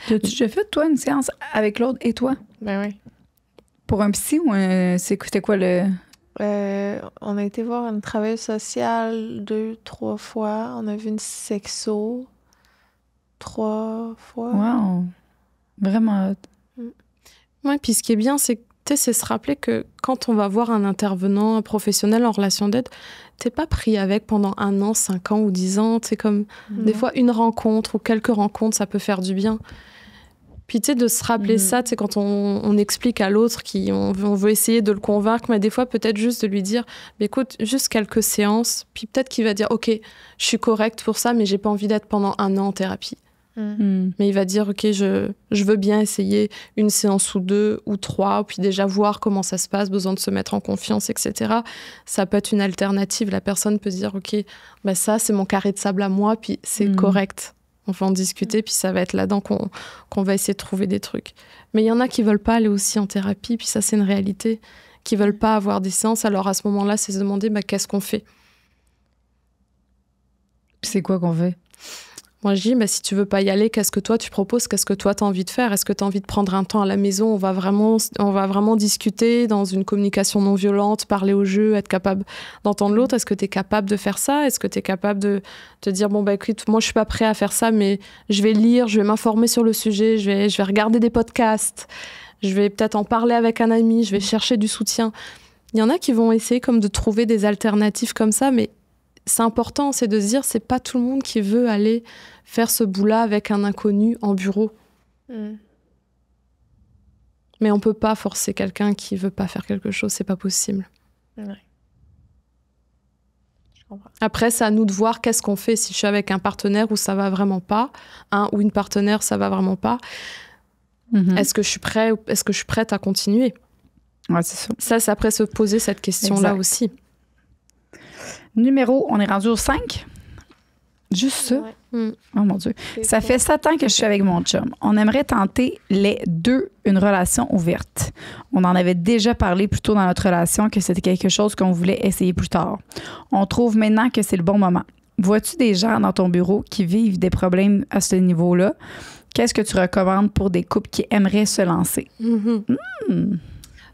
As-tu déjà fait, toi, une séance avec l'autre et toi? Ben oui. Pour un psy ou c'était quoi le... on a été voir une travailleuse sociale 2-3 fois. On a vu une sexo 3 fois. Wow! Vraiment. Ouais, puis ce qui est bien, c'est que c'est se rappeler que quand on va voir un intervenant, un professionnel en relation d'aide, t'es pas pris avec pendant 1 an, 5 ans ou 10 ans. C'est comme des fois une rencontre ou quelques rencontres, ça peut faire du bien. Puis tu sais, de se rappeler ça, tu sais, quand on explique à l'autre, on veut essayer de le convaincre, mais des fois peut-être juste de lui dire, écoute, juste quelques séances, puis peut-être qu'il va dire, ok, je suis correct pour ça, mais j'ai pas envie d'être pendant 1 an en thérapie. Mais il va dire, ok, je veux bien essayer 1 séance ou 2 ou 3, puis déjà voir comment ça se passe, besoin de se mettre en confiance, etc. Ça peut être une alternative. La personne peut se dire, ok, bah ça, c'est mon carré de sable à moi, puis c'est correct. On va en discuter, puis ça va être là-dedans qu'on va essayer de trouver des trucs. Mais il y en a qui veulent pas aller aussi en thérapie, puis ça, c'est une réalité, qui veulent pas avoir des séances. Alors à ce moment-là, c'est se demander, qu'est-ce qu'on fait? C'est quoi qu'on fait? Moi, je dis, si tu veux pas y aller, qu'est-ce que toi tu proposes? Qu'est-ce que toi tu as envie de faire? Est-ce que tu as envie de prendre un temps à la maison? On va vraiment discuter dans une communication non violente, parler au jeu, être capable d'entendre l'autre. Est-ce que tu es capable de faire ça? Est-ce que tu es capable de te dire, écoute, moi je suis pas prêt à faire ça, mais je vais lire, je vais m'informer sur le sujet, je vais regarder des podcasts, je vais peut-être en parler avec un ami, je vais chercher du soutien. Il y en a qui vont essayer comme de trouver des alternatives comme ça, mais c'est important, c'est de se dire, c'est pas tout le monde qui veut aller faire ce bout-là avec un inconnu en bureau. Mais on peut pas forcer quelqu'un qui veut pas faire quelque chose, c'est pas possible. Ouais. Je comprends. Après, c'est à nous de voir qu'est-ce qu'on fait. Si je suis avec un partenaire où ça va vraiment pas, ou une partenaire, ça va vraiment pas, est-ce que je suis prête à continuer? Ouais, c'est ça. Ça, c'est après se poser cette question-là aussi. On est rendu au 5? Juste ça? Ouais. Oh mon Dieu. Ça fait 7 ans que je suis avec mon chum. On aimerait tenter les 2 une relation ouverte. On en avait déjà parlé plus tôt dans notre relation que c'était quelque chose qu'on voulait essayer plus tard. On trouve maintenant que c'est le bon moment. Vois-tu des gens dans ton bureau qui vivent des problèmes à ce niveau-là? Qu'est-ce que tu recommandes pour des couples qui aimeraient se lancer?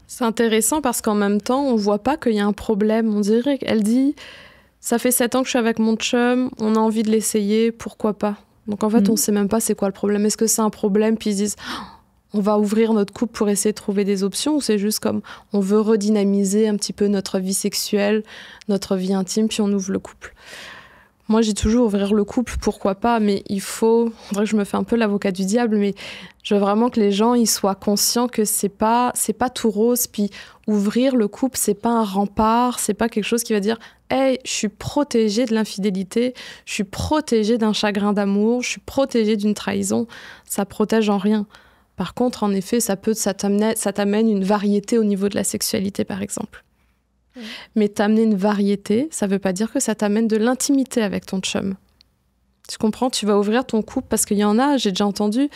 C'est intéressant parce qu'en même temps, on voit pas qu'il y a un problème. On dirait qu'elle dit... Ça fait 7 ans que je suis avec mon chum, on a envie de l'essayer, pourquoi pas? Donc en fait, on sait même pas c'est quoi le problème. Est-ce que c'est un problème, puis ils se disent on va ouvrir notre couple pour essayer de trouver des options, ou c'est juste comme on veut redynamiser un petit peu notre vie sexuelle, notre vie intime, puis on ouvre le couple? Moi, j'ai toujours ouvrir le couple, pourquoi pas, mais faudrait que je me fais un peu l'avocat du diable, mais je veux vraiment que les gens ils soient conscients que c'est pas tout rose, puis ouvrir le couple, c'est pas un rempart, c'est pas quelque chose qui va dire hey, je suis protégée de l'infidélité, je suis protégée d'un chagrin d'amour, je suis protégée d'une trahison. Ça protège en rien. Par contre, en effet, ça t'amène une variété au niveau de la sexualité, par exemple. Mais t'amener une variété, ça veut pas dire que ça t'amène de l'intimité avec ton chum. Tu comprends? Tu vas ouvrir ton couple parce qu'il y en a, j'ai déjà entendu,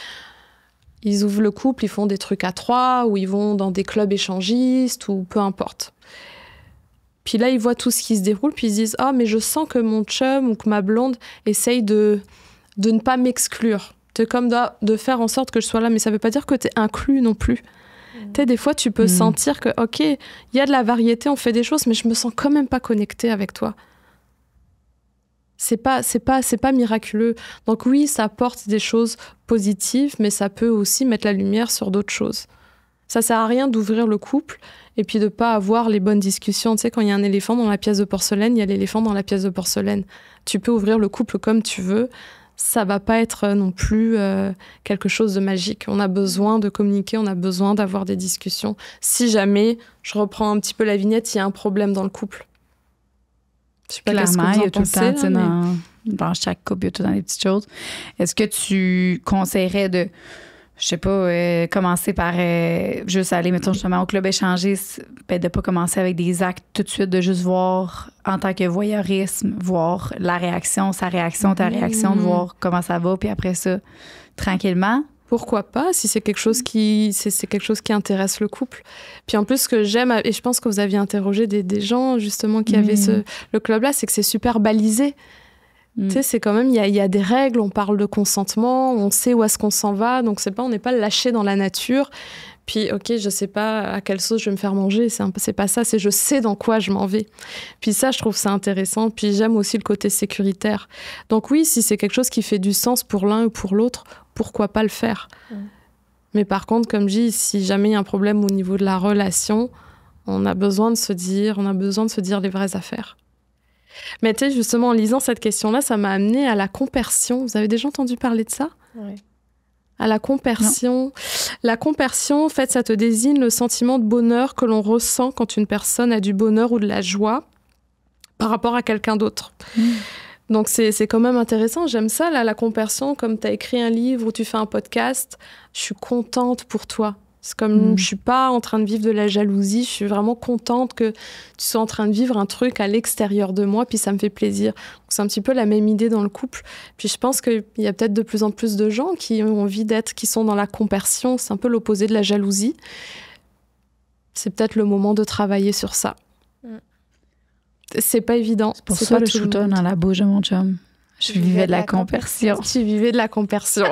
ils ouvrent le couple, ils font des trucs à 3, ou ils vont dans des clubs échangistes, ou peu importe. Puis là, ils voient tout ce qui se déroule, puis ils se disent « Ah, mais je sens que mon chum ou que ma blonde essaye de ne pas m'exclure. » C'est comme de faire en sorte que je sois là, mais ça veut pas dire que t'es inclus non plus. Tu sais, des fois, tu peux sentir que, OK, il y a de la variété, on fait des choses, mais je me sens quand même pas connectée avec toi. C'est pas miraculeux. Donc oui, ça apporte des choses positives, mais ça peut aussi mettre la lumière sur d'autres choses. Ça sert à rien d'ouvrir le couple et puis de pas avoir les bonnes discussions. Tu sais, quand il y a un éléphant dans la pièce de porcelaine, il y a l'éléphant dans la pièce de porcelaine. Tu peux ouvrir le couple comme tu veux. Ça va pas être non plus quelque chose de magique. On a besoin de communiquer, on a besoin d'avoir des discussions. Si jamais, je reprends un petit peu la vignette, il y a un problème dans le couple. Je sais pas clairement, il y a tout pensez, le temps, là, dans chaque couple, il y a tout le temps des petites choses. Est-ce que tu conseillerais de, je sais pas, commencer par juste aller, mettons, justement, au club échangiste, de pas commencer avec des actes tout de suite, de juste voir en tant que voyeurisme, voir la réaction, sa réaction, ta réaction, de voir comment ça va, puis après ça, tranquillement? Pourquoi pas, si c'est quelque chose qui intéresse le couple. Puis en plus, ce que j'aime, et je pense que vous aviez interrogé des gens, justement, qui avaient le club-là, c'est que c'est super balisé. Tu sais, c'est quand même, il y a des règles, on parle de consentement, on sait où est-ce qu'on s'en va, donc on n'est pas lâché dans la nature. Puis, OK, je sais pas à quelle sauce je vais me faire manger, c'est pas ça, c'est je sais dans quoi je m'en vais. Puis ça, je trouve ça intéressant. Puis j'aime aussi le côté sécuritaire. Donc oui, si c'est quelque chose qui fait du sens pour l'un ou pour l'autre, pourquoi pas le faire? Mais par contre, comme je dis, si jamais il y a un problème au niveau de la relation, on a besoin de se dire les vraies affaires. Mais tu sais, justement, en lisant cette question-là, ça m'a amené à la compersion. Vous avez déjà entendu parler de ça ? Oui. À la compersion. Non. La compersion, en fait, ça te désigne le sentiment de bonheur que l'on ressent quand une personne a du bonheur ou de la joie par rapport à quelqu'un d'autre. Donc, c'est quand même intéressant. J'aime ça, là, la compersion. Comme tu as écrit un livre ou tu fais un podcast, je suis contente pour toi. C'est comme je suis pas en train de vivre de la jalousie, je suis vraiment contente que tu sois en train de vivre un truc à l'extérieur de moi, puis ça me fait plaisir. Donc, c'est un petit peu la même idée dans le couple. Puis je pense qu'il y a peut-être de plus en plus de gens qui ont envie qui sont dans la compersion, c'est un peu l'opposé de la jalousie. C'est peut-être le moment de travailler sur ça. C'est pas évident. C'est pour ça pas le shooter dans la bouche de mon chum. Je vivais de la compersion. Tu vivais de la compersion.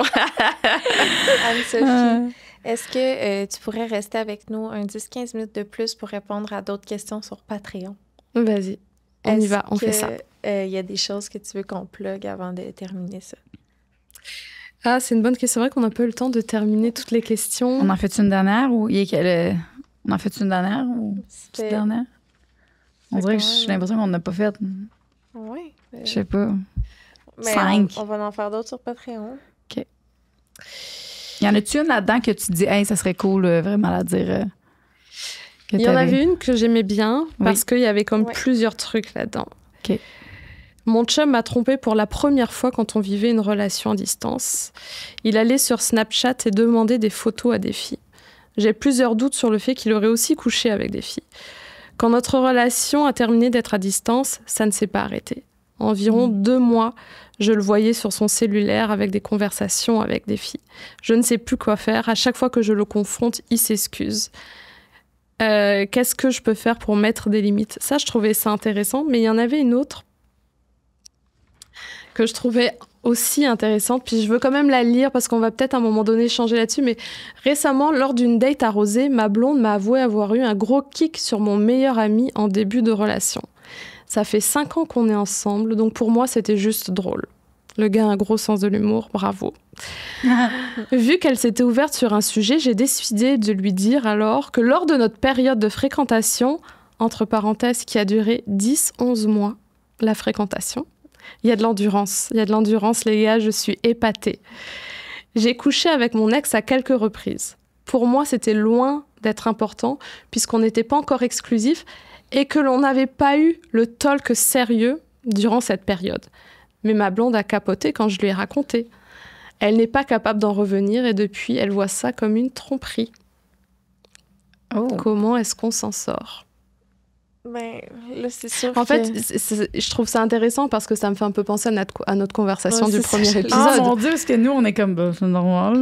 Anne-Sophie, est-ce que tu pourrais rester avec nous un 10-15 minutes de plus pour répondre à d'autres questions sur Patreon? Vas-y, on y va, on fait ça. Il y a des choses que tu veux qu'on plug avant de terminer ça? Ah, c'est une bonne question. C'est vrai qu'on n'a pas eu le temps de terminer toutes les questions. On en fait une dernière ou on en fait une dernière ou petite dernière? On dirait que j'ai l'impression qu'on n'a pas fait. Oui. Je sais pas. 5. On va en faire d'autres sur Patreon. OK. Y en a-tu une là-dedans que tu dis, hey, ça serait cool vraiment à dire? Il y en avait une que j'aimais bien parce qu'il y avait comme plusieurs trucs là-dedans. OK. Mon chum m'a trompée pour la première fois quand on vivait une relation à distance. Il allait sur Snapchat et demandait des photos à des filles. J'ai plusieurs doutes sur le fait qu'il aurait aussi couché avec des filles. Quand notre relation a terminé d'être à distance, ça ne s'est pas arrêté. Environ 2 mois, je le voyais sur son cellulaire avec des conversations avec des filles. Je ne sais plus quoi faire. À chaque fois que je le confronte, il s'excuse. Qu'est-ce que je peux faire pour mettre des limites? Ça, je trouvais ça intéressant. Mais il y en avait une autre que je trouvais aussi intéressante. Puis je veux quand même la lire parce qu'on va peut-être à un moment donné changer là-dessus. Mais récemment, lors d'une date arrosée, ma blonde m'a avoué avoir eu un gros kick sur mon meilleur ami en début de relation. Ça fait 5 ans qu'on est ensemble, donc pour moi, c'était juste drôle. Le gars a un gros sens de l'humour, bravo. Vu qu'elle s'était ouverte sur un sujet, j'ai décidé de lui dire alors que lors de notre période de fréquentation, entre parenthèses, qui a duré 10-11 mois, la fréquentation, il y a de l'endurance. Il y a de l'endurance, les gars, je suis épatée. J'ai couché avec mon ex à quelques reprises. Pour moi, c'était loin d'être important, puisqu'on n'était pas encore exclusifs, et que l'on n'avait pas eu le talk sérieux durant cette période. Mais ma blonde a capoté quand je lui ai raconté. Elle n'est pas capable d'en revenir et depuis, elle voit ça comme une tromperie. Oh. Comment est-ce qu'on s'en sort? Ben, là, c'est sûr en fait, je trouve ça intéressant parce que ça me fait un peu penser à notre conversation du premier épisode. Ah mon Dieu, parce que nous, on est comme, c'est normal.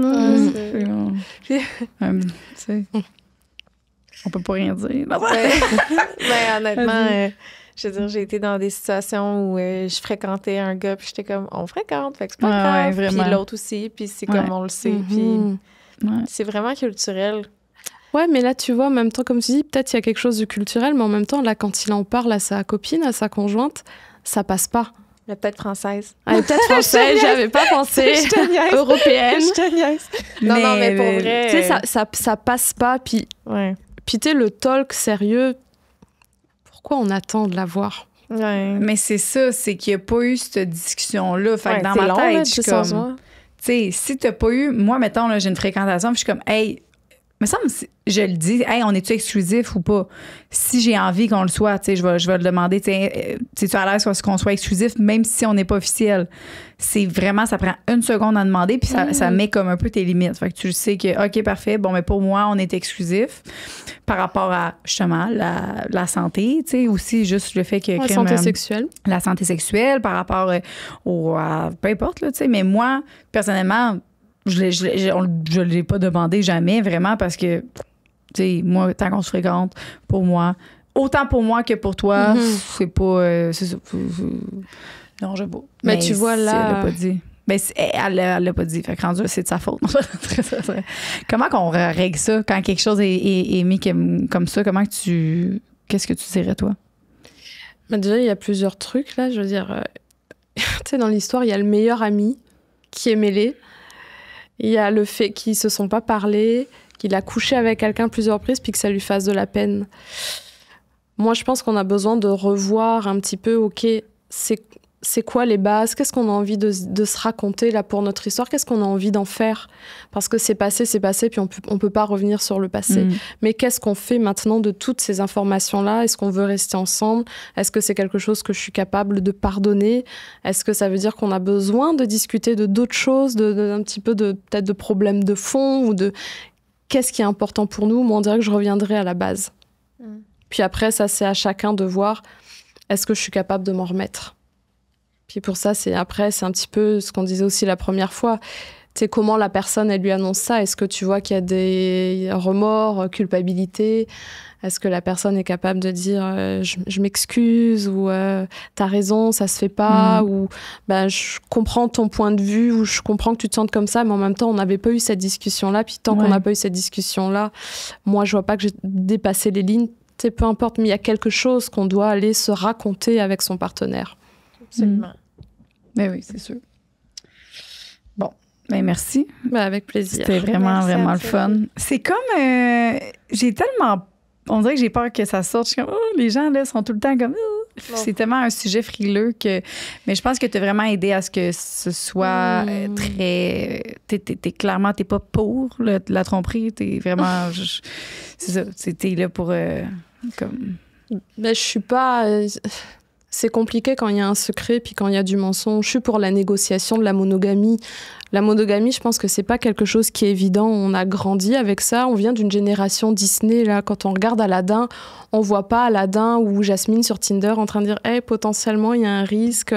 On peut pas rien dire. Ben, honnêtement, je veux dire, j'ai été dans des situations où je fréquentais un gars, puis j'étais comme, on fréquente, fait que c'est pas grave. Puis l'autre aussi, puis c'est comme on le sait. Puis c'est vraiment culturel. Ouais, mais là, tu vois, en même temps, comme tu dis, peut-être il y a quelque chose de culturel, mais en même temps, là, quand il en parle à sa copine, à sa conjointe, ça passe pas. Elle est peut-être française. Elle est peut-être française, j'avais pas pensé. Européenne. Je te niaise. Non, mais pour vrai... Tu sais, ça passe pas, puis... Ouais. Puis tu sais, le talk sérieux, pourquoi on attend de l'avoir? Ouais. Mais c'est ça, c'est qu'il n'y a pas eu cette discussion-là. Fait que dans ma tête, je suis comme... Tu sais, si t'as pas eu... Moi, mettons, là, j'ai une fréquentation, puis je suis comme, hey... Me semble, je le dis, hey, on est-tu exclusif ou pas? Si j'ai envie qu'on le soit, tu sais, je vais le demander, tu es-tu à l'aise qu'on soit exclusif, même si on n'est pas officiel? C'est vraiment, ça prend 1 seconde à demander, puis ça met comme un peu tes limites. Fait que tu le sais que, OK, parfait, bon, mais pour moi, on est exclusif par rapport à, justement, la santé, tu sais, aussi juste le fait que... La santé sexuelle. La santé sexuelle par rapport peu importe, là, tu sais, mais moi, personnellement... Je l'ai pas demandé jamais, vraiment, parce que, tu sais, moi, tant qu'on se fréquente, pour moi, autant pour moi que pour toi, c'est pas... c'est ça. Non, je sais pas. Mais tu vois, là... Elle l'a pas dit. Ben, elle l'a pas dit. Fait que rendu, c'est de sa faute. Comment qu'on règle ça quand quelque chose est mis comme ça? Qu'est-ce que tu dirais, toi? Ben déjà, il y a plusieurs trucs, là. Je veux dire, tu sais, dans l'histoire, il y a le meilleur ami qui est mêlé. Il y a le fait qu'ils se sont pas parlé, qu'il a couché avec quelqu'un plusieurs reprises, puis que ça lui fasse de la peine. Moi, je pense qu'on a besoin de revoir un petit peu, OK, c'est quoi les bases? Qu'est-ce qu'on a envie de se raconter là pour notre histoire? Qu'est-ce qu'on a envie d'en faire? Parce que c'est passé, puis on peut pas revenir sur le passé. Mais qu'est-ce qu'on fait maintenant de toutes ces informations-là? Est-ce qu'on veut rester ensemble? Est-ce que c'est quelque chose que je suis capable de pardonner? Est-ce que ça veut dire qu'on a besoin de discuter de d'autres choses, un petit peu peut-être de problèmes de fond ou de qu'est-ce qui est important pour nous? Moi, on dirait que je reviendrai à la base. Puis après, ça, c'est à chacun de voir est-ce que je suis capable de m'en remettre? Puis pour ça, c'est un petit peu ce qu'on disait aussi la première fois. Tu sais, comment la personne, elle lui annonce ça? Est-ce que tu vois qu'il y a des remords, culpabilité? Est-ce que la personne est capable de dire je m'excuse ou t'as raison, ça se fait pas ou je comprends ton point de vue ou je comprends que tu te sentes comme ça, mais en même temps, on n'avait pas eu cette discussion-là. Puis tant qu'on n'a pas eu cette discussion-là, moi, je vois pas que j'ai dépassé les lignes. Tu sais, peu importe, mais il y a quelque chose qu'on doit aller se raconter avec son partenaire. Absolument. Ben oui, c'est sûr. Bon, ben merci. Ben avec plaisir. C'était vraiment le fun. C'est comme... j'ai tellement... On dirait que j'ai peur que ça sorte. Je suis comme, les gens, là, sont tout le temps comme... C'est tellement un sujet frileux que... Mais je pense que tu as vraiment aidé à ce que ce soit très... Clairement, t'es pas pour la tromperie. T'es vraiment... c'est ça. T'es là pour... comme... Ben, je suis pas... C'est compliqué quand il y a un secret puis quand il y a du mensonge. Je suis pour la négociation de la monogamie. La monogamie, je pense que c'est pas quelque chose qui est évident. On a grandi avec ça. On vient d'une génération Disney. Là, quand on regarde Aladdin, on voit pas Aladdin ou Jasmine sur Tinder en train de dire hey, potentiellement, il y a un risque.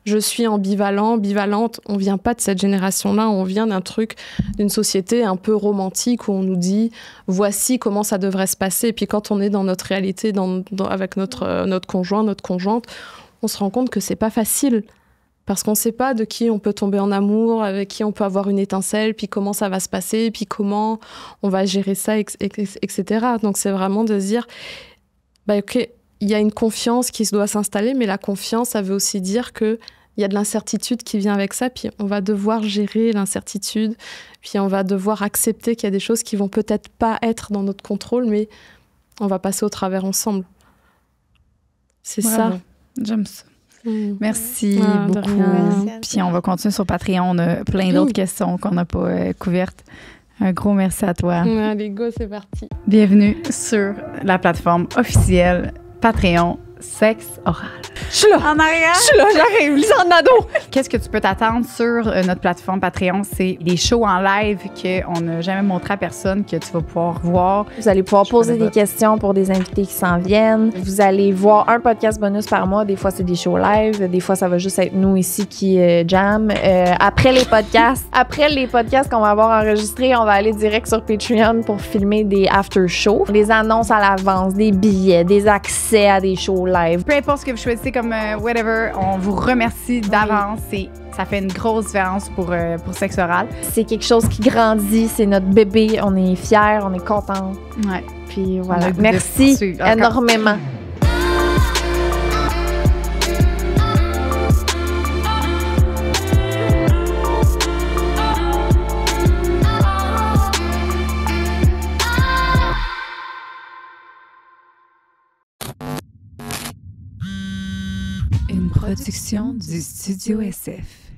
Je suis ambivalente. On vient pas de cette génération-là. On vient d'un truc, d'une société un peu romantique où on nous dit voici comment ça devrait se passer. Et puis quand on est dans notre réalité, avec notre conjoint, notre conjointe, on se rend compte que c'est pas facile. Parce qu'on ne sait pas de qui on peut tomber en amour, avec qui on peut avoir une étincelle, puis comment ça va se passer, puis comment on va gérer ça, etc. Donc, c'est vraiment de se dire, OK, il y a une confiance qui doit s'installer, mais la confiance, ça veut aussi dire qu'il y a de l'incertitude qui vient avec ça, puis on va devoir gérer l'incertitude, puis on va devoir accepter qu'il y a des choses qui vont peut-être pas être dans notre contrôle, mais on va passer au travers ensemble. C'est Bravo. ça. J'aime ça. Merci beaucoup. Merci. Puis on va continuer sur Patreon. On a plein d'autres questions qu'on n'a pas couvertes. Un gros merci à toi. Allez, go, c'est parti. Bienvenue sur la plateforme officielle Patreon Sexe Oral. Je suis là. En arrière. Je suis là, j'arrive. Lisanne Nadeau. Qu'est-ce que tu peux t'attendre sur notre plateforme Patreon? C'est des shows en live qu'on n'a jamais montré à personne que tu vas pouvoir voir. Vous allez pouvoir poser des questions pour des invités qui s'en viennent. Vous allez voir un podcast bonus par mois. Des fois, c'est des shows live. Des fois, ça va juste être nous ici qui jam. Après les podcasts qu'on va avoir enregistrés, on va aller direct sur Patreon pour filmer des after-shows. Des annonces à l'avance, des billets, des accès à des shows live. Peu importe ce que vous choisissez comme whatever, on vous remercie d'avance. Ça fait une grosse différence pour Sexe Oral. C'est quelque chose qui grandit, c'est notre bébé. On est fiers, on est contents. Ouais. Puis voilà. Merci énormément. Une production du Studio SF.